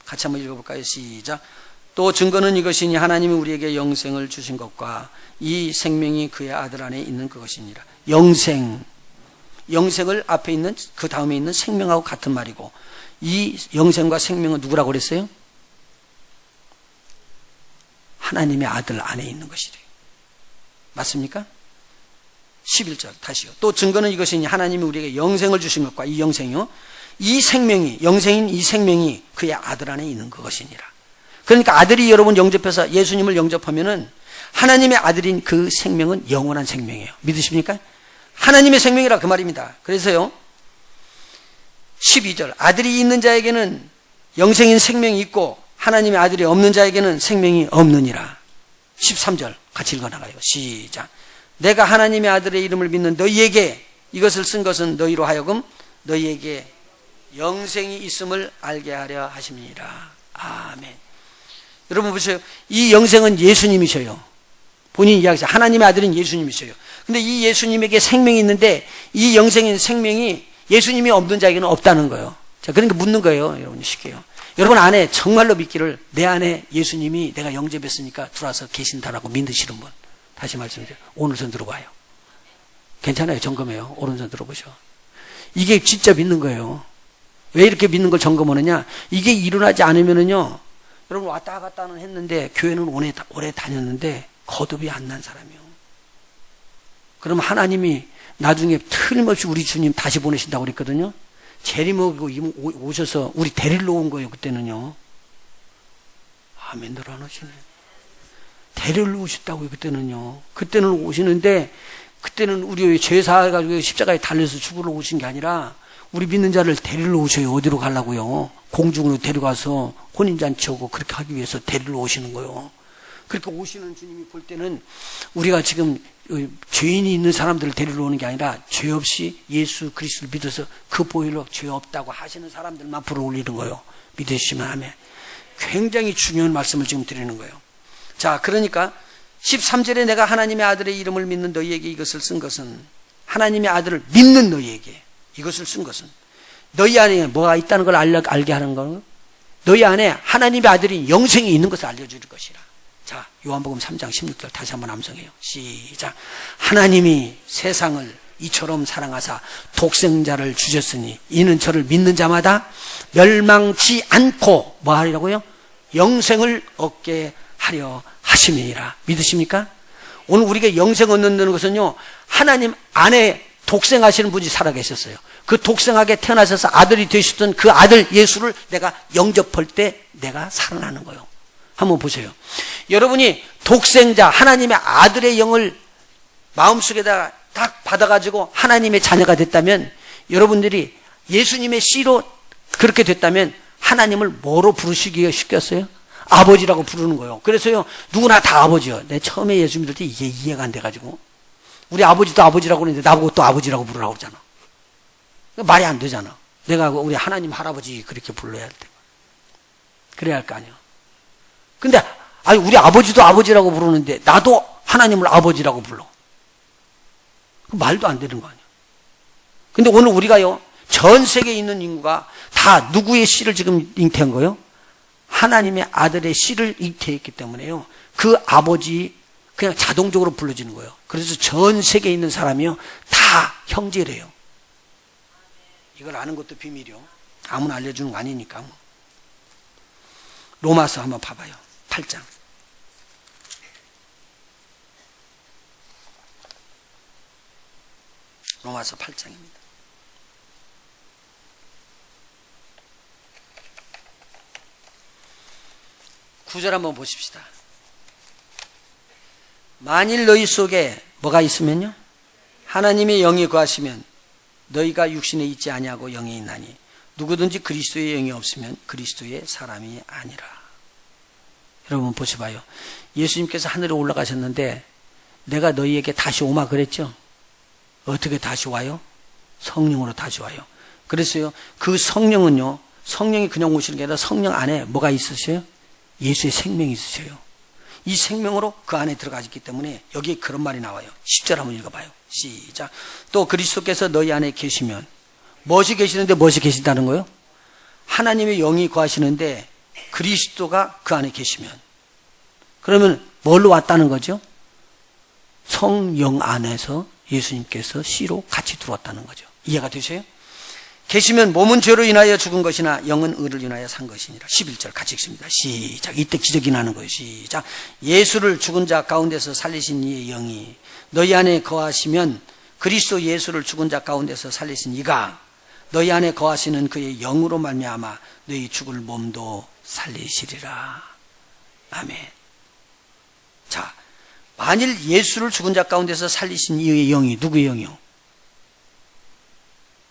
같이 한번 읽어볼까요? 시작. 또 증거는 이것이니 하나님이 우리에게 영생을 주신 것과 이 생명이 그의 아들 안에 있는 그것이니라. 영생을 앞에 있는 그 다음에 있는 생명하고 같은 말이고 이 영생과 생명은 누구라고 그랬어요? 하나님의 아들 안에 있는 것이래요. 맞습니까? 11절 다시요. 또 증거는 이것이니 하나님이 우리에게 영생을 주신 것과 이 영생이요 이 생명이 영생인 이 생명이 그의 아들 안에 있는 그것이니라. 그러니까 아들이 여러분 영접해서 예수님을 영접하면은 하나님의 아들인 그 생명은 영원한 생명이에요. 믿으십니까? 하나님의 생명이라 그 말입니다. 그래서요 12절 아들이 있는 자에게는 영생인 생명이 있고 하나님의 아들이 없는 자에게는 생명이 없느니라. 13절 같이 읽어나가요. 시작. 내가 하나님의 아들의 이름을 믿는 너희에게 이것을 쓴 것은 너희로 하여금 너희에게 영생이 있음을 알게 하려 하심이니라. 아멘. 여러분 보세요. 이 영생은 예수님이셔요. 본인이 이야기하세요. 하나님의 아들은 예수님이셔요. 근데 이 예수님에게 생명이 있는데 이 영생인 생명이 예수님이 없는 자에게는 없다는 거예요. 자, 그러니까 묻는 거예요. 여러분 쉽게요. 여러분 안에 정말로 믿기를 내 안에 예수님이 내가 영접했으니까 들어와서 계신다라고 믿으시는 분. 다시 말씀드려요. 오른손 들어봐요. 괜찮아요. 점검해요. 오른손 들어보셔. 이게 진짜 믿는 거예요. 왜 이렇게 믿는 걸 점검하느냐? 이게 일어나지 않으면은요, 여러분 왔다 갔다는 했는데 교회는 오래 다녔는데 거듭이 안 난 사람이요. 그럼 하나님이 나중에 틀림없이 우리 주님 다시 보내신다고 그랬거든요. 재림하고 오셔서 우리 데리러 온 거예요. 그때는요. 아멘들 안 하시네. 데리러 오셨다고요. 그때는요. 그때는 오시는데 그때는 우리 죄 사해가지고 십자가에 달려서 죽으러 오신 게 아니라 우리 믿는 자를 데리러 오셔요. 어디로 가려고요? 공중으로 데려가서 혼인잔치하고 그렇게 하기 위해서 데리러 오시는 거예요. 그렇게 오시는 주님이 볼 때는 우리가 지금 죄인이 있는 사람들을 데리러 오는 게 아니라 죄 없이 예수 그리스도를 믿어서 그 보혈로 죄 없다고 하시는 사람들만 불어 올리는 거예요. 믿으시면 하면 굉장히 중요한 말씀을 지금 드리는 거예요. 자, 그러니까 13절에 내가 하나님의 아들의 이름을 믿는 너희에게 이것을 쓴 것은 하나님의 아들을 믿는 너희에게 이것을 쓴 것은 너희 안에 뭐가 있다는 걸 알게 하는 거예요. 너희 안에 하나님의 아들이 영생이 있는 것을 알려줄 것이라. 자, 요한복음 3장 16절 다시 한번 암송해요. 시작. 하나님이 세상을 이처럼 사랑하사 독생자를 주셨으니 이는 저를 믿는 자마다 멸망치 않고 뭐 하리라고요? 영생을 얻게 하려 하심이니라. 믿으십니까? 오늘 우리가 영생 얻는다는 것은요, 하나님 안에 독생하시는 분이 살아계셨어요. 그 독생하게 태어나셔서 아들이 되셨던 그 아들 예수를 내가 영접할 때 내가 살아나는 거예요. 한번 보세요. 여러분이 독생자 하나님의 아들의 영을 마음속에다가 딱 받아가지고 하나님의 자녀가 됐다면 여러분들이 예수님의 씨로 그렇게 됐다면 하나님을 뭐로 부르시기가 쉽겠어요? 아버지라고 부르는 거예요. 그래서요, 누구나 다 아버지요. 내 처음에 예수 믿을 때 이게 이해가 안 돼가지고. 우리 아버지도 아버지라고 그러는데 나보고 또 아버지라고 부르라고 그러잖아. 말이 안 되잖아. 내가 우리 하나님 할아버지 그렇게 불러야 할 때. 그래야 할 거 아니야. 근데, 아니, 우리 아버지도 아버지라고 부르는데 나도 하나님을 아버지라고 불러. 말도 안 되는 거 아니야. 근데 오늘 우리가요, 전 세계에 있는 인구가 다 누구의 씨를 지금 잉태한 거예요? 하나님의 아들의 씨를 잉태했기 때문에요. 그 아버지 그냥 자동적으로 불러지는 거예요. 그래서 전 세계에 있는 사람이요, 다 형제래요. 이걸 아는 것도 비밀이요. 아무나 알려주는 거 아니니까. 로마서 한번 봐봐요. 8장. 로마서 8장입니다. 9절 한번 보십시다. 만일 너희 속에 뭐가 있으면요, 하나님의 영이 거하시면 너희가 육신에 있지 아니하고 영에 있나니 누구든지 그리스도의 영이 없으면 그리스도의 사람이 아니라. 여러분 보셔봐요. 예수님께서 하늘에 올라가셨는데 내가 너희에게 다시 오마 그랬죠? 어떻게 다시 와요? 성령으로 다시 와요. 그래서요, 그 성령은요, 성령이 그냥 오시는 게 아니라 성령 안에 뭐가 있으셔요? 예수의 생명이 있으셔요. 이 생명으로 그 안에 들어가셨기 때문에 여기에 그런 말이 나와요. 10절 한번 읽어봐요. 시작. 또 그리스도께서 너희 안에 계시면, 무엇이 계시는데 무엇이 계신다는 거예요? 하나님의 영이 거하시는데 그리스도가 그 안에 계시면, 그러면 뭘로 왔다는 거죠? 성령 안에서 예수님께서 씨로 같이 들어왔다는 거죠. 이해가 되세요? 계시면 몸은 죄로 인하여 죽은 것이나 영은 의를 인하여 산 것이니라. 11절 같이 읽습니다. 시작. 이때 기적이 나는 거예요. 시작. 예수를 죽은 자 가운데서 살리신 이의 영이 너희 안에 거하시면 그리스도 예수를 죽은 자 가운데서 살리신 이가 너희 안에 거하시는 그의 영으로 말미암아 너희 죽을 몸도 살리시리라. 아멘. 자, 만일 예수를 죽은 자 가운데서 살리신 이의 영이 누구의 영이요?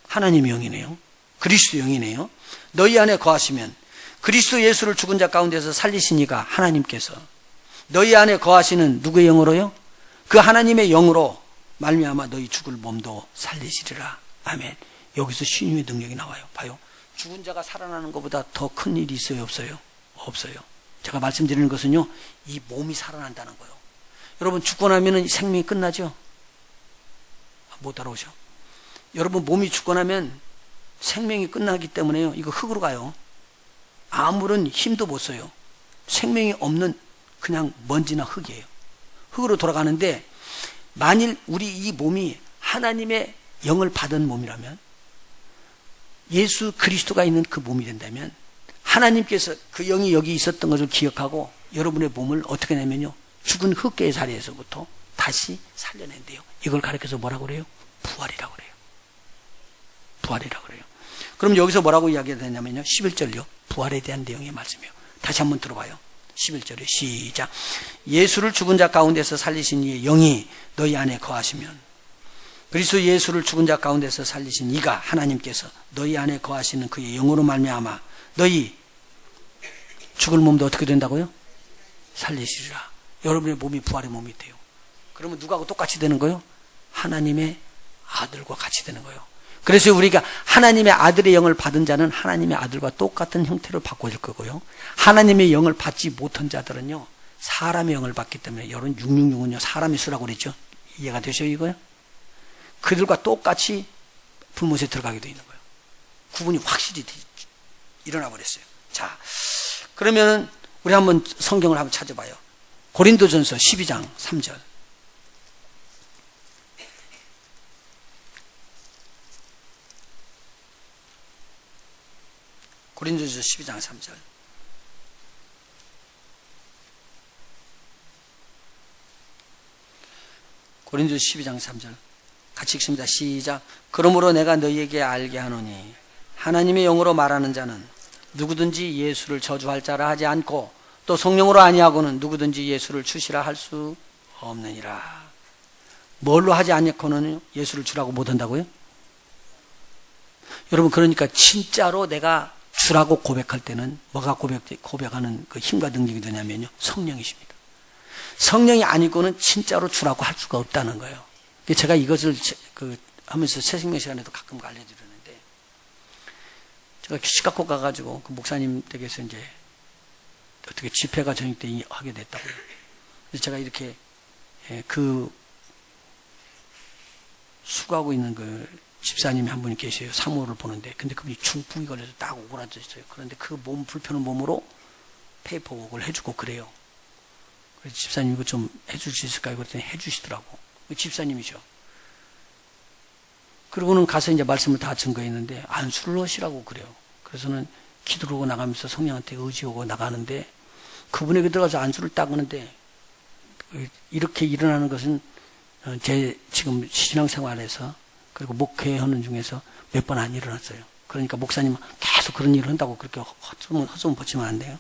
하나님의 영이네요. 그리스도 영이네요. 너희 안에 거하시면 그리스도 예수를 죽은 자 가운데서 살리신 이가 하나님께서 너희 안에 거하시는 누구의 영으로요? 그 하나님의 영으로 말미암아 너희 죽을 몸도 살리시리라. 아멘. 여기서 신유의 능력이 나와요. 봐요. 죽은 자가 살아나는 것보다 더 큰 일이 있어요? 없어요? 없어요. 제가 말씀드리는 것은요, 이 몸이 살아난다는 거예요. 여러분 죽고 나면 생명이 끝나죠? 못 따라오셔. 여러분 몸이 죽고 나면 생명이 끝나기 때문에요, 이거 흙으로 가요. 아무런 힘도 못 써요. 생명이 없는 그냥 먼지나 흙이에요. 흙으로 돌아가는데, 만일 우리 이 몸이 하나님의 영을 받은 몸이라면, 예수 그리스도가 있는 그 몸이 된다면 하나님께서 그 영이 여기 있었던 것을 기억하고 여러분의 몸을 어떻게 내면요, 죽은 흙계의 자리에서부터 다시 살려낸대요. 이걸 가르쳐서 뭐라고 그래요? 부활이라고 그래요. 부활이라고 그래요. 그럼 여기서 뭐라고 이야기가 되냐면요, 11절요, 부활에 대한 내용의 말씀이에요. 다시 한번 들어봐요. 11절에 시작. 예수를 죽은 자 가운데서 살리신 이의 영이 너희 안에 거하시면, 그리스도 예수를 죽은 자 가운데서 살리신 이가 하나님께서 너희 안에 거하시는 그의 영으로 말미암아 너희 죽을 몸도 어떻게 된다고요? 살리시리라. 여러분의 몸이 부활의 몸이 돼요. 그러면 누구하고 똑같이 되는 거예요? 하나님의 아들과 같이 되는 거예요. 그래서 우리가 하나님의 아들의 영을 받은 자는 하나님의 아들과 똑같은 형태를 바꿔줄 거고요, 하나님의 영을 받지 못한 자들은요, 사람의 영을 받기 때문에, 여러분 666은요 사람의 수라고 그랬죠? 이해가 되셔요 이거요? 그들과 똑같이 불못에 들어가게 되어 있는 거예요. 구분이 확실히 일어나 버렸어요. 자, 그러면 우리 한번 성경을 한번 찾아봐요. 고린도전서 12장 3절. 고린도전서 12장 3절. 고린도전서 12장 3절. 같이 읽습니다. 시작. 그러므로 내가 너희에게 알게 하노니 하나님의 영으로 말하는 자는 누구든지 예수를 저주할 자라 하지 않고 또 성령으로 아니하고는 누구든지 예수를 주시라 할 수 없느니라. 뭘로 하지 않고는 예수를 주라고 못한다고요? 여러분, 그러니까 진짜로 내가 주라고 고백할 때는 뭐가 고백하는 그 힘과 능력이 되냐면요, 성령이십니다. 성령이 아니고는 진짜로 주라고 할 수가 없다는 거예요. 제가 이것을 하면서 새생명 시간에도 가끔 알려드리는데, 제가 시카고 가가지고 그 목사님 댁에서 이제 어떻게 집회가 저녁 때 하게 됐다고요. 그래서 제가 이렇게 그 수고하고 있는 그 집사님이 한 분이 계세요. 사무를 보는데, 근데 그분이 중풍이 걸려서 딱 오그라져 있어요. 그런데 그 몸 불편한 몸으로 페이퍼웍을 해주고 그래요. 그래서 집사님 이거 좀 해줄 수 있을까요? 그랬더니 해주시더라고. 집사님이죠. 그러고는 가서 이제 말씀을 다 증거했는데 안수를 하시라고 그래요. 그래서는 기도를 하고 나가면서 성령한테 의지하고 나가는데, 그분에게 들어가서 안수를 딱 하는데, 이렇게 일어나는 것은 제 지금 신앙생활에서 그리고 목회하는 중에서 몇 번 안 일어났어요. 그러니까 목사님 계속 그런 일을 한다고 그렇게 헛소문 벗지면 안 돼요.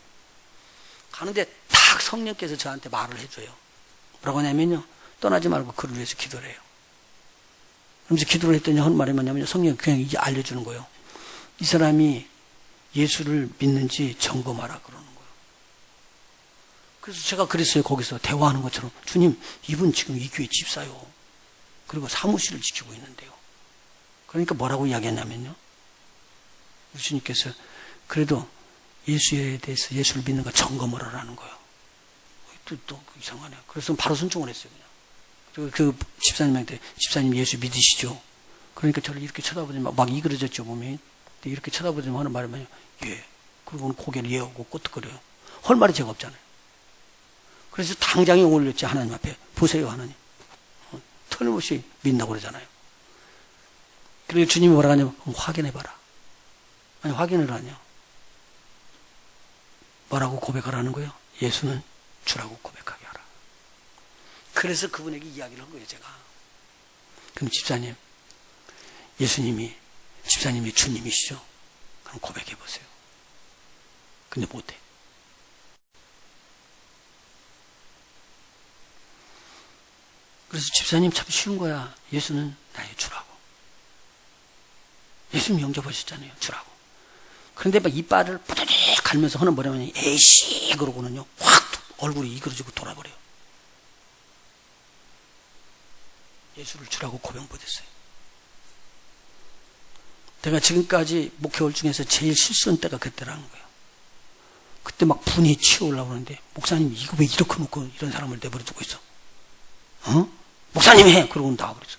가는데 딱 성령께서 저한테 말을 해줘요. 뭐라고 하냐면요, 떠나지 말고 그를 위해서 기도를 해요. 그러면서 기도를 했더니 하는 말이 뭐냐면요, 성령이 그냥 이제 알려주는 거예요. 이 사람이 예수를 믿는지 점검하라 그러는 거예요. 그래서 제가 그랬어요. 거기서 대화하는 것처럼, 주님, 이분 지금 이 교회 집사요. 그리고 사무실을 지키고 있는데요. 그러니까 뭐라고 이야기했냐면요, 우리 주님께서 그래도 예수에 대해서, 예수를 믿는 거 점검을 하라는 거예요. 또 이상하네요. 그래서 바로 순종을 했어요. 그냥. 그리고 그 집사님한테, 집사님 예수 믿으시죠? 그러니까 저를 이렇게 쳐다보더니 막 이그러졌죠, 몸이. 이렇게 쳐다보더니 하는 말이 뭐냐면, 예. 그리고는 고개를 예하고 끄덕거려요. 할 말이 제가 없잖아요. 그래서 당장에 올렸지, 하나님 앞에. 보세요, 하나님. 틀림없이 믿는다고 그러잖아요. 그리고 주님이 뭐라고 하냐면, 확인해봐라. 아니, 확인을 하냐. 뭐라고 고백하라는 거예요? 예수는 주라고 고백하게 하라. 그래서 그분에게 이야기를 한 거예요, 제가. 그럼 집사님, 집사님이 주님이시죠? 그럼 고백해보세요. 근데 못해. 그래서 집사님 참 쉬운 거야. 예수는 나의 주라고. 예수님 영접하셨잖아요. 주라고. 그런데 막 이빨을 뿌드득 갈면서 하는 뭐냐면, 에이씨! 그러고는요, 확 얼굴이 이그러지고 돌아버려요. 예수를 주라고 고백 못했어요. 내가 지금까지 목회월 중에서 제일 실수한 때가 그때라는 거예요. 그때 막 분이 치어올라고 그러는데, 목사님 이거 왜 이렇게 놓고 이런 사람을 내버려 두고 있어? 목사님이 해! 그러고 나와버렸어.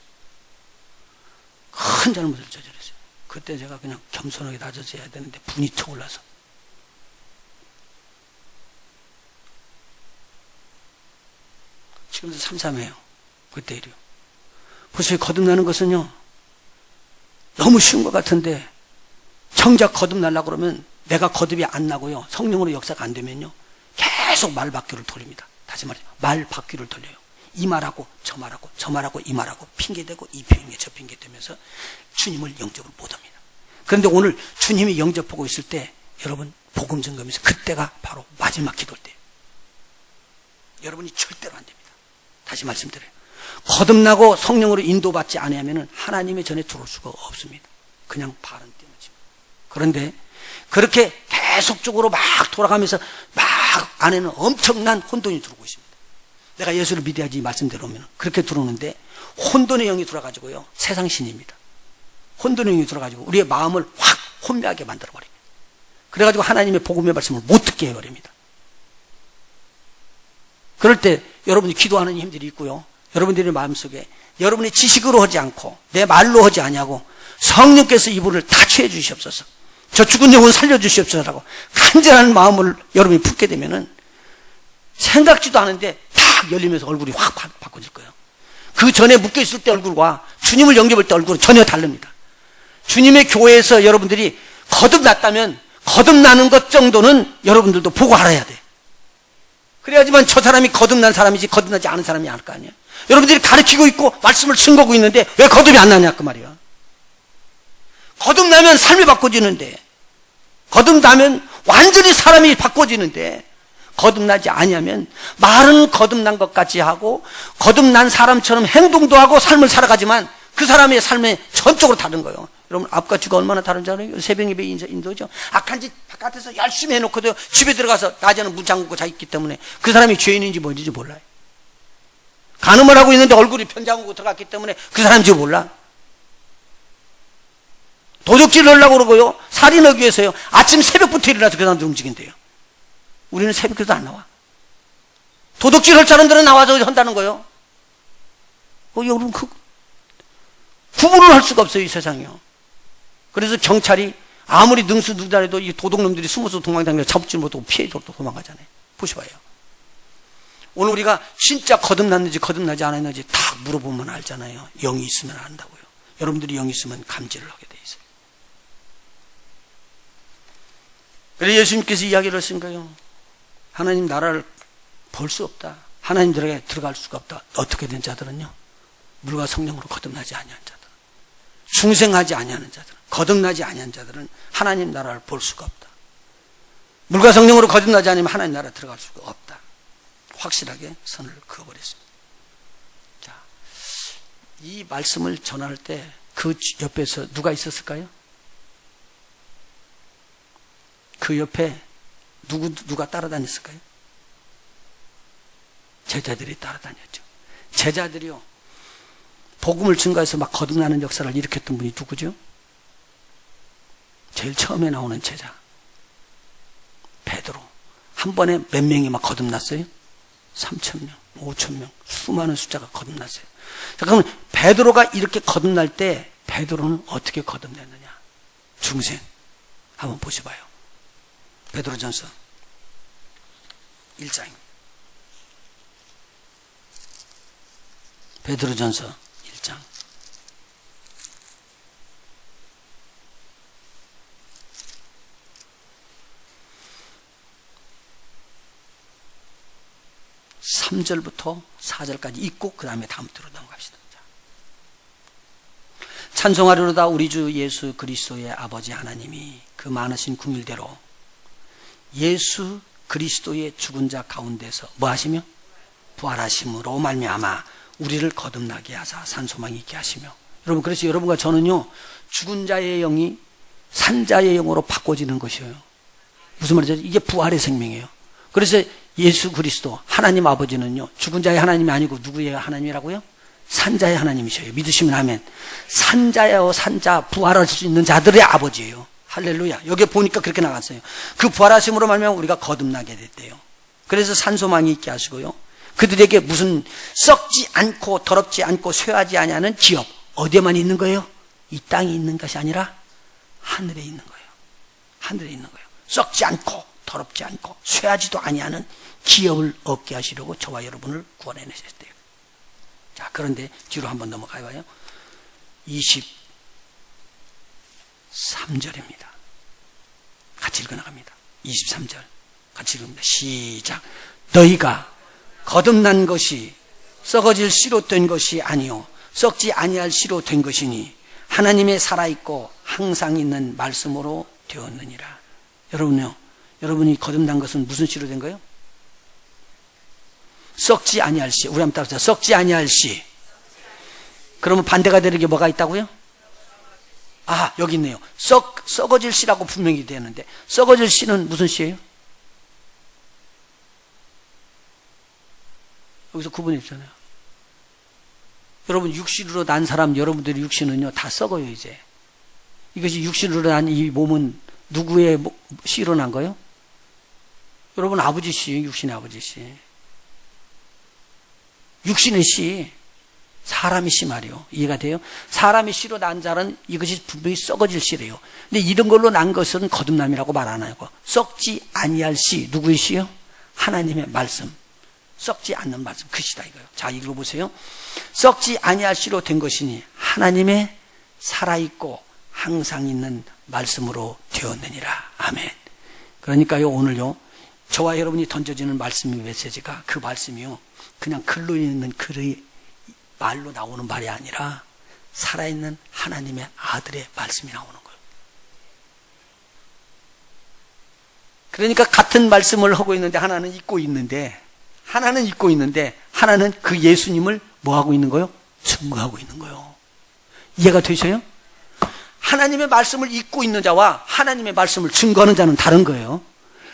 큰 잘못을 저질렀어요. 그때 제가 그냥 겸손하게 낮아져야 되는데 분이 쳐올라서. 지금도 삼삼해요. 그때 이래요. 벌써 거듭나는 것은요, 너무 쉬운 것 같은데, 정작 거듭나려고 그러면 내가 거듭이 안 나고요, 성령으로 역사가 안 되면요, 계속 말 바퀴를 돌립니다. 다시 말해서 말 바퀴를 돌려요. 이 말하고 저 말하고 저 말하고 이 말하고 핑계대고 이 핑계 저 핑계 대면서 주님을 영접을 못합니다. 그런데 오늘 주님이 영접하고 있을 때, 여러분 복음 증거하면서 그때가 바로 마지막 기도일 때. 여러분이 절대로 안 됩니다. 다시 말씀드려요. 거듭나고 성령으로 인도받지 않으면 하나님의 전에 들어올 수가 없습니다. 그냥 발은 띄어집니다. 그런데 그렇게 계속적으로 막 돌아가면서 막 안에는 엄청난 혼돈이 들어오고 있습니다. 내가 예수를 믿어야지 말씀대로 오면 그렇게 들어오는데, 혼돈의 영이 들어가지고요, 세상 신입니다. 혼돈의 영이 들어가지고 우리의 마음을 확 혼미하게 만들어버립니다. 그래가지고 하나님의 복음의 말씀을 못 듣게 해버립니다. 그럴 때 여러분이 기도하는 힘들이 있고요, 여러분들의 마음속에 여러분의 지식으로 하지 않고 내 말로 하지 아니하고 성령께서 이분을 다취해 주시옵소서, 저 죽은 영혼 살려주시옵소서라고 간절한 마음을 여러분이 품게 되면은 생각지도 않은데 탁 열리면서 얼굴이 확 바꿔질 거예요. 그 전에 묶여있을 때 얼굴과 주님을 영접할 때 얼굴은 전혀 다릅니다. 주님의 교회에서 여러분들이 거듭났다면 거듭나는 것 정도는 여러분들도 보고 알아야 돼. 그래야지만 저 사람이 거듭난 사람이지 거듭나지 않은 사람이 아닐 거 아니에요. 여러분들이 가르치고 있고 말씀을 증거하고 있는데 왜 거듭이 안 나냐 그 말이야. 거듭나면 삶이 바꿔지는데, 거듭나면 완전히 사람이 바꿔지는데, 거듭나지 아니하면 말은 거듭난 것 같이 하고 거듭난 사람처럼 행동도 하고 삶을 살아가지만 그 사람의 삶이 전적으로 다른 거예요. 여러분 앞과 뒤가 얼마나 다른지 알아요? 새벽 예배 인도죠. 악한 짓 바깥에서 열심히 해놓고도 집에 들어가서 낮에는 문 잠그고 자 있기 때문에 그 사람이 죄인인지 뭔지 몰라요. 간음을 하고 있는데 얼굴이 편장하고 들어갔기 때문에 그 사람인지 몰라. 도적질을 하려고 그러고요. 살인하기 위해서요. 아침 새벽부터 일어나서 그 사람들 움직인대요. 우리는 새벽에도 안 나와. 도둑질 할 사람들은 나와서 한다는 거예요. 여러분, 구분을 할 수가 없어요, 이 세상이요. 그래서 경찰이 아무리 능수능란해도 이 도둑놈들이 숨어서 도망다니면서 잡지 못하고 피해서 또 도망가잖아요. 보셔봐요. 오늘 우리가 진짜 거듭났는지 거듭나지 않았는지 딱 물어보면 알잖아요. 영이 있으면 안다고요. 여러분들이 영이 있으면 감지를 하게 돼 있어요. 그래서 예수님께서 이야기를 하신 거예요. 하나님 나라를 볼 수 없다. 하나님 들어갈 수가 없다. 어떻게 된 자들은요? 물과 성령으로 거듭나지 아니한 자들, 중생하지 아니하는 자들, 거듭나지 아니한 자들은 하나님 나라를 볼 수가 없다. 물과 성령으로 거듭나지 않으면 하나님 나라 들어갈 수가 없다. 확실하게 선을 그어버렸습니다. 자, 이 말씀을 전할 때 그 옆에서 누가 있었을까요? 그 옆에 누가 따라다녔을까요? 제자들이 따라다녔죠. 제자들이요, 복음을 증거해서 막 거듭나는 역사를 일으켰던 분이 누구죠? 제일 처음에 나오는 제자 베드로. 한 번에 몇 명이 막 거듭났어요? 3,000명, 5,000명, 수많은 숫자가 거듭났어요. 자, 그러면 베드로가 이렇게 거듭날 때 베드로는 어떻게 거듭냈느냐? 중생. 한번 보셔봐요. 베드로전서 1장입니다. 베드로전서 1장. (3절부터) (4절까지) 읽고 그 다음에 다음으로 넘어갑시다. 찬송하리로다 우리 주 예수 그리스도의 아버지 하나님이 그 많으신 긍휼대로 예수 그리스도의 죽은 자 가운데서 뭐 하시며? 부활하심으로 말미암아 우리를 거듭나게 하사 산소망이 있게 하시며. 여러분, 그래서 여러분과 저는요, 죽은 자의 영이 산자의 영으로 바꿔지는 것이에요. 무슨 말이죠? 이게 부활의 생명이에요. 그래서 예수 그리스도 하나님 아버지는요, 죽은 자의 하나님이 아니고 누구의 하나님이라고요? 산자의 하나님이셔요. 믿으시면 아멘. 산자요, 산자, 부활할 수 있는 자들의 아버지예요. 할렐루야. 여기 보니까 그렇게 나갔어요. 그 부활하심으로 말미암아 우리가 거듭나게 됐대요. 그래서 산소망이 있게 하시고요, 그들에게 무슨 썩지 않고 더럽지 않고 쇠하지 아니하는 기업, 어디에만 있는 거예요? 이 땅에 있는 것이 아니라 하늘에 있는 거예요. 하늘에 있는 거예요. 썩지 않고 더럽지 않고 쇠하지도 아니하는 기업을 얻게 하시려고 저와 여러분을 구원해내셨대요. 자, 그런데 뒤로 한번 넘어가 봐요. 23절입니다. 같이 읽어나갑니다. 23절 같이 읽습니다. 시작. 너희가 거듭난 것이 썩어질 씨로 된 것이 아니요 썩지 아니할 씨로 된 것이니 하나님의 살아있고 항상 있는 말씀으로 되었느니라. 여러분요, 여러분이 거듭난 것은 무슨 씨로 된 거예요? 썩지 아니할 씨. 우리 한번 따라서 썩지 아니할 씨. 그러면 반대가 되는 게 뭐가 있다고요? 아, 여기 있네요. 썩어질 씨라고 분명히 되는데 썩어질 씨는 무슨 씨예요? 여기서 구분이 있잖아요. 여러분, 육신으로 난 사람, 여러분들의 육신은요 다 썩어요. 이제 이것이 육신으로 난 이 몸은 누구의 씨로 난 거예요? 여러분 아버지 씨, 육신의 아버지 씨. 육신의 씨, 사람의 씨 말이요. 이해가 돼요? 사람의 씨로 난 자는 이것이 분명히 썩어질 씨래요. 근데 이런 걸로 난 것은 거듭남이라고 말 안 하고, 썩지 아니할 씨, 누구의 씨요? 하나님의 말씀. 썩지 않는 말씀, 그 씨다 이거요. 자, 읽어보세요. 썩지 아니할 씨로 된 것이니 하나님의 살아있고 항상 있는 말씀으로 되었느니라. 아멘. 그러니까요, 오늘요, 저와 여러분이 던져지는 말씀의 메시지가, 그 말씀이요, 그냥 글로 있는 글의 말로 나오는 말이 아니라 살아있는 하나님의 아들의 말씀이 나오는 거예요. 그러니까 같은 말씀을 하고 있는데 하나는 잊고 있는데 하나는 그 예수님을 뭐 하고 있는 거예요? 증거하고 있는 거예요. 이해가 되셔요? 하나님의 말씀을 읽고 있는 자와 하나님의 말씀을 증거하는 자는 다른 거예요.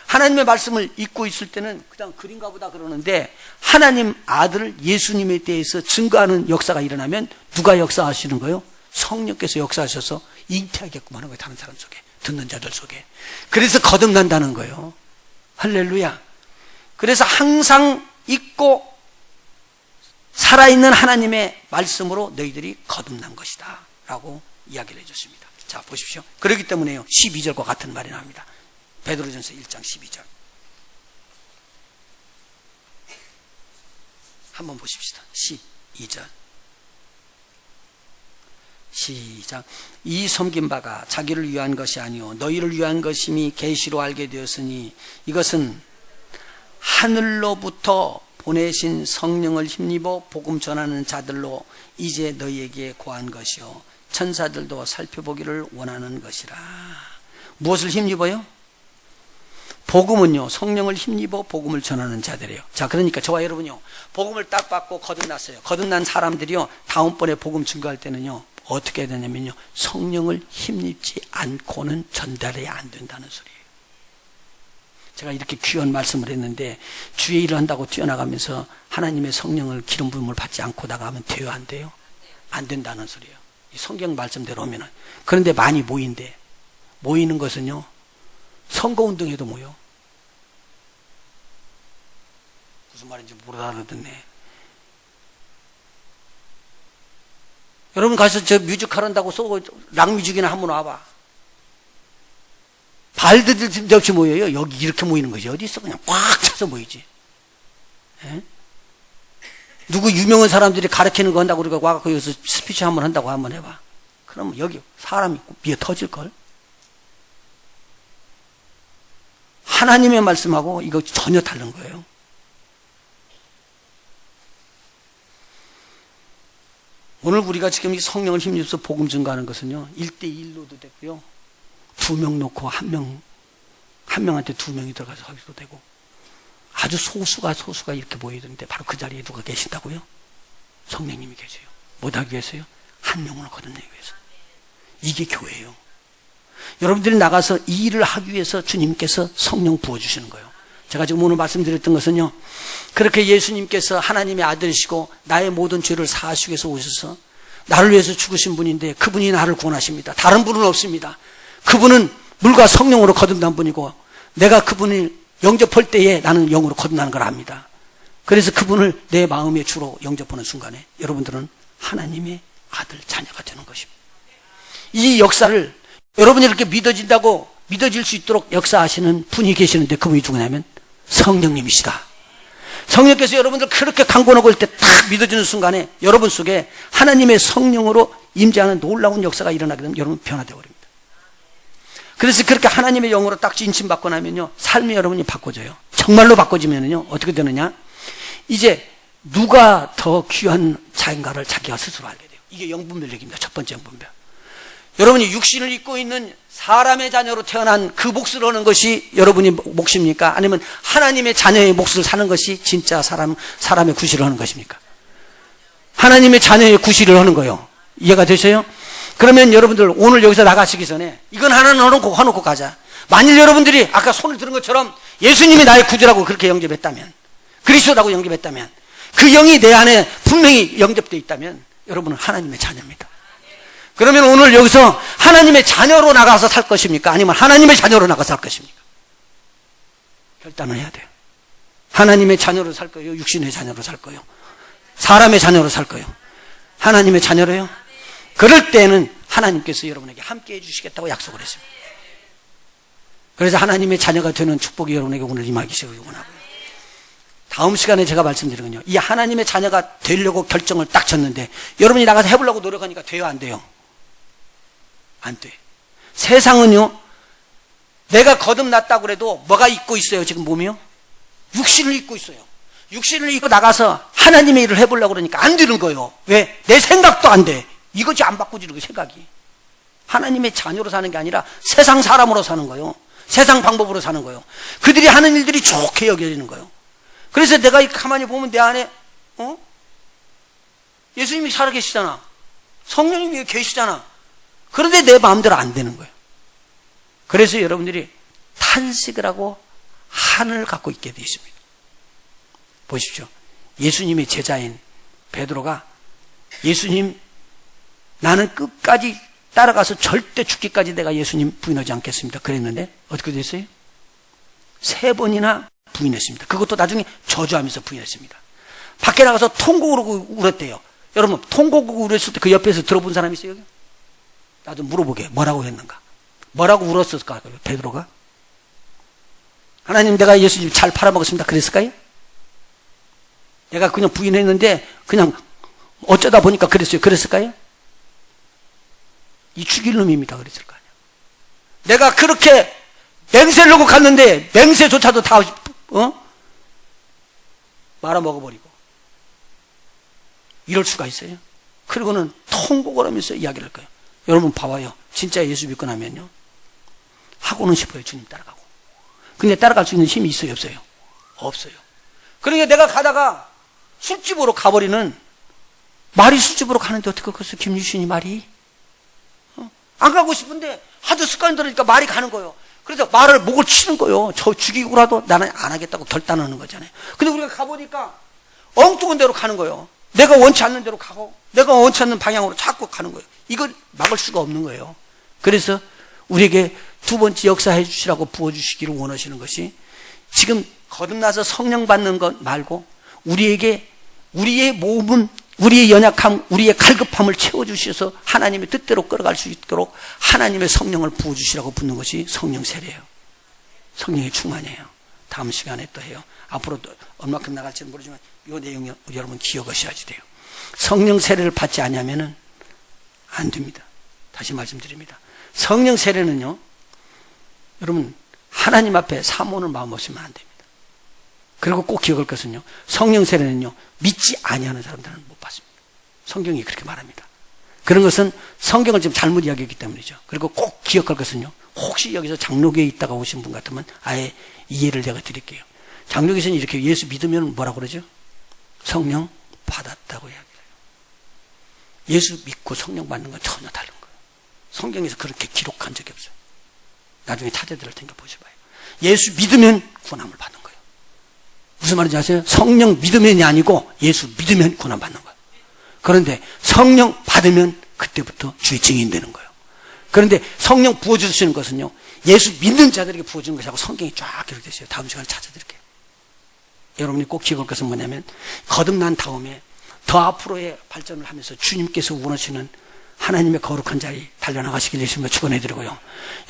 하나님의 말씀을 읽고 있을 때는 그냥 글인가 보다 그러는데 하나님 아들 예수님에 대해서 증거하는 역사가 일어나면 누가 역사하시는 거예요? 성령께서 역사하셔서 잉태하게끔 하는 거예요. 다른 사람 속에, 듣는 자들 속에. 그래서 거듭난다는 거예요. 할렐루야. 그래서 항상 있고 살아있는 하나님의 말씀으로 너희들이 거듭난 것이다 라고 이야기를 해줬습니다. 자, 보십시오. 그렇기 때문에요, 12절과 같은 말이 나옵니다. 베드로전서 1장 12절 한번 보십시다. 12절 시작. 이 섬긴 바가 자기를 위한 것이 아니요 너희를 위한 것임이 계시로 알게 되었으니 이것은 하늘로부터 보내신 성령을 힘입어 복음 전하는 자들로 이제 너희에게 고한 것이요 천사들도 살펴보기를 원하는 것이라. 무엇을 힘입어요? 복음은요, 성령을 힘입어 복음을 전하는 자들이에요. 자, 그러니까 저와 여러분요, 복음을 딱 받고 거듭났어요. 거듭난 사람들이요, 다음번에 복음 증거할 때는요, 어떻게 해야 되냐면요, 성령을 힘입지 않고는 전달이 안 된다는 소리예요. 제가 이렇게 귀한 말씀을 했는데 주의 일을 한다고 뛰어나가면서 하나님의 성령을 기름 부음을 받지 않고 나가면 돼요, 안 돼요? 안 된다는 소리예요. 이 성경 말씀대로 오면은. 그런데 많이 모인대. 모이는 것은요, 선거운동에도 모여. 무슨 말인지 못 알아듣네. 여러분 가서 저 뮤지컬 한다고 쏘고 락뮤직이나 한번 와봐. 발디딜 없이 모여요. 여기 이렇게 모이는 거지. 어디 있어? 그냥 꽉 차서 모이지. 에? 누구 유명한 사람들이 가르치는 거 한다고 우리가 와서 여기서 스피치 한번 한다고 한번 해봐. 그러면 여기 사람이 미어 터질걸? 하나님의 말씀하고 이거 전혀 다른 거예요. 오늘 우리가 지금 이 성령을 힘입어서 복음 증거하는 것은요, 1대1로도 되고요, 2명 놓고 한 명한테 2명이 들어가서 하기도 되고, 아주 소수가 이렇게 모여야 되는데, 바로 그 자리에 누가 계신다고요? 성령님이 계세요. 못하기 위해서요? 한 영혼을 거듭내기 위해서. 이게 교회예요. 여러분들이 나가서 이 일을 하기 위해서 주님께서 성령 부어주시는 거예요. 제가 지금 오늘 말씀드렸던 것은요, 그렇게 예수님께서 하나님의 아들이시고 나의 모든 죄를 사하시기 위해서 오셔서 나를 위해서 죽으신 분인데 그분이 나를 구원하십니다. 다른 분은 없습니다. 그분은 물과 성령으로 거듭난 분이고 내가 그분을 영접할 때에 나는 영으로 거듭나는 걸 압니다. 그래서 그분을 내 마음의 주로 영접하는 순간에 여러분들은 하나님의 아들, 자녀가 되는 것입니다. 이 역사를 여러분이 이렇게 믿어진다고 믿어질 수 있도록 역사하시는 분이 계시는데 그분이 누구냐면 성령님이시다. 성령께서 여러분들 그렇게 강권하고 올 때 딱 믿어지는 순간에 여러분 속에 하나님의 성령으로 임재하는 놀라운 역사가 일어나게 되면 여러분 변화되어 버립니다. 그래서 그렇게 하나님의 영으로 딱 인침받고 나면요, 삶이 여러분이 바꿔져요. 정말로 바꿔지면요, 어떻게 되느냐? 이제 누가 더 귀한 자인가를 자기가 스스로 알게 돼요. 이게 영분별력입니다. 첫 번째 영분별. 여러분이 육신을 입고 있는 사람의 자녀로 태어난 그 몫을 하는 것이 여러분의 몫입니까? 아니면 하나님의 자녀의 몫을 사는 것이 진짜 사람의 구실을 하는 것입니까? 하나님의 자녀의 구실을 하는 거예요. 이해가 되세요? 그러면 여러분들 오늘 여기서 나가시기 전에 이건 하나는 해놓고 가자. 만일 여러분들이 아까 손을 들은 것처럼 예수님이 나의 구주라고 그렇게 영접했다면, 그리스도라고 영접했다면, 그 영이 내 안에 분명히 영접되어 있다면 여러분은 하나님의 자녀입니다. 그러면 오늘 여기서 하나님의 자녀로 나가서 살 것입니까? 아니면 하나님의 자녀로 나가서 살 것입니까? 결단을 해야 돼요. 하나님의 자녀로 살 거예요? 육신의 자녀로 살 거예요? 사람의 자녀로 살 거예요? 하나님의 자녀로요? 그럴 때는 하나님께서 여러분에게 함께 해주시겠다고 약속을 했습니다. 그래서 하나님의 자녀가 되는 축복이 여러분에게 오늘 임하기를 원하고요. 다음 시간에 제가 말씀드리는군요. 이 하나님의 자녀가 되려고 결정을 딱 쳤는데 여러분이 나가서 해보려고 노력하니까 돼요, 안 돼요? 안 돼. 세상은요, 내가 거듭났다고 해도 뭐가 입고 있어요, 지금 몸이요? 육신을 입고 있어요. 육신을 입고 나가서 하나님의 일을 해보려고 그러니까 안 되는 거예요. 왜? 내 생각도 안 돼. 이것이 안 바꾸지는 그 생각이. 하나님의 자녀로 사는 게 아니라 세상 사람으로 사는 거예요. 세상 방법으로 사는 거예요. 그들이 하는 일들이 좋게 여겨지는 거예요. 그래서 내가 가만히 보면 내 안에, 예수님이 살아계시잖아. 성령님이 계시잖아. 그런데 내 마음대로 안 되는 거예요. 그래서 여러분들이 탄식을 하고 한을 갖고 있게 되어 있습니다. 보십시오. 예수님의 제자인 베드로가 예수님, 나는 끝까지 따라가서 절대 죽기까지 내가 예수님 부인하지 않겠습니다. 그랬는데 어떻게 됐어요? 3번이나 부인했습니다. 그것도 나중에 저주하면서 부인했습니다. 밖에 나가서 통곡으로 울었대요. 여러분, 통곡으로 울었을 때 그 옆에서 들어본 사람 있어요? 여기? 나도 물어보게. 뭐라고 했는가? 뭐라고 울었을까? 베드로가? 하나님, 내가 예수님 잘 팔아먹었습니다. 그랬을까요? 내가 그냥 부인했는데 그냥 어쩌다 보니까 그랬어요. 그랬을까요? 이 죽일 놈입니다. 그랬을 거 아니에요. 내가 그렇게 맹세를 놓고 갔는데 맹세조차도 다 말아먹어버리고 이럴 수가 있어요. 그리고는 통곡을 하면서 이야기를 할 거예요. 여러분 봐봐요. 진짜 예수 믿고 나면요, 하고는 싶어요. 주님 따라가고. 근데 따라갈 수 있는 힘이 있어요? 없어요? 없어요. 그러니까 내가 가다가 술집으로 가버리는, 말이 술집으로 가는데 어떻게 그랬어? 김유신이 말이 안 가고 싶은데 하도 습관이 들으니까 말이 가는 거예요. 그래서 말을 목을 치는 거예요. 저 죽이고라도 나는 안 하겠다고 결단하는 거잖아요. 근데 우리가 가보니까 엉뚱한 데로 가는 거예요. 내가 원치 않는 데로 가고 내가 원치 않는 방향으로 자꾸 가는 거예요. 이걸 막을 수가 없는 거예요. 그래서 우리에게 2번째 역사해 주시라고 부어주시기를 원하시는 것이, 지금 거듭나서 성령 받는 것 말고 우리에게 우리의 몸은, 우리의 연약함, 우리의 갈급함을 채워주셔서 하나님의 뜻대로 끌어갈 수 있도록 하나님의 성령을 부어주시라고 붓는 것이 성령 세례예요. 성령의 충만이에요. 다음 시간에 또 해요. 앞으로 또 얼마큼 나갈지는 모르지만 이 내용이 여러분 기억하셔야지 돼요. 성령 세례를 받지 않으면은 안 됩니다. 다시 말씀드립니다. 성령 세례는요, 여러분 하나님 앞에 사모하는 마음 없으면 안 됩니다. 그리고 꼭 기억할 것은요, 성령 세례는요, 믿지 아니하는 사람들은 못 받습니다. 성경이 그렇게 말합니다. 그런 것은 성경을 지금 잘못 이야기했기 때문이죠. 그리고 꼭 기억할 것은요, 혹시 여기서 장로교에 있다가 오신 분 같으면 아예 이해를 제가 드릴게요. 장로교에서는 이렇게 예수 믿으면 뭐라고 그러죠? 성령 받았다고 이야기해요. 예수 믿고 성령 받는 건 전혀 다른 거예요. 성경에서 그렇게 기록한 적이 없어요. 나중에 찾아드릴 테니까 보셔봐요. 예수 믿으면 구원함을 받는 거예요. 무슨 말인지 아세요? 성령 믿으면이 아니고 예수 믿으면 구원 받는 거예요. 그런데 성령 받으면 그때부터 주의 증인 되는 거예요. 그런데 성령 부어주시는 것은요, 예수 믿는 자들에게 부어주는 것이라고 성경이 쫙 기록되어 있어요. 다음 시간에 찾아드릴게요. 여러분이 꼭 기억할 것은 뭐냐면, 거듭난 다음에 더 앞으로의 발전을 하면서 주님께서 원하시는 하나님의 거룩한 자리 달려나가시길 예수님을 축원해드리고요,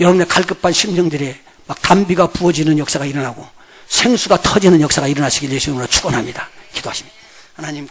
여러분의 갈급한 심령들에 막 담비가 부어지는 역사가 일어나고 생수가 터지는 역사가 일어나시길 예수님으로 축원합니다. 기도하십니다. 하나님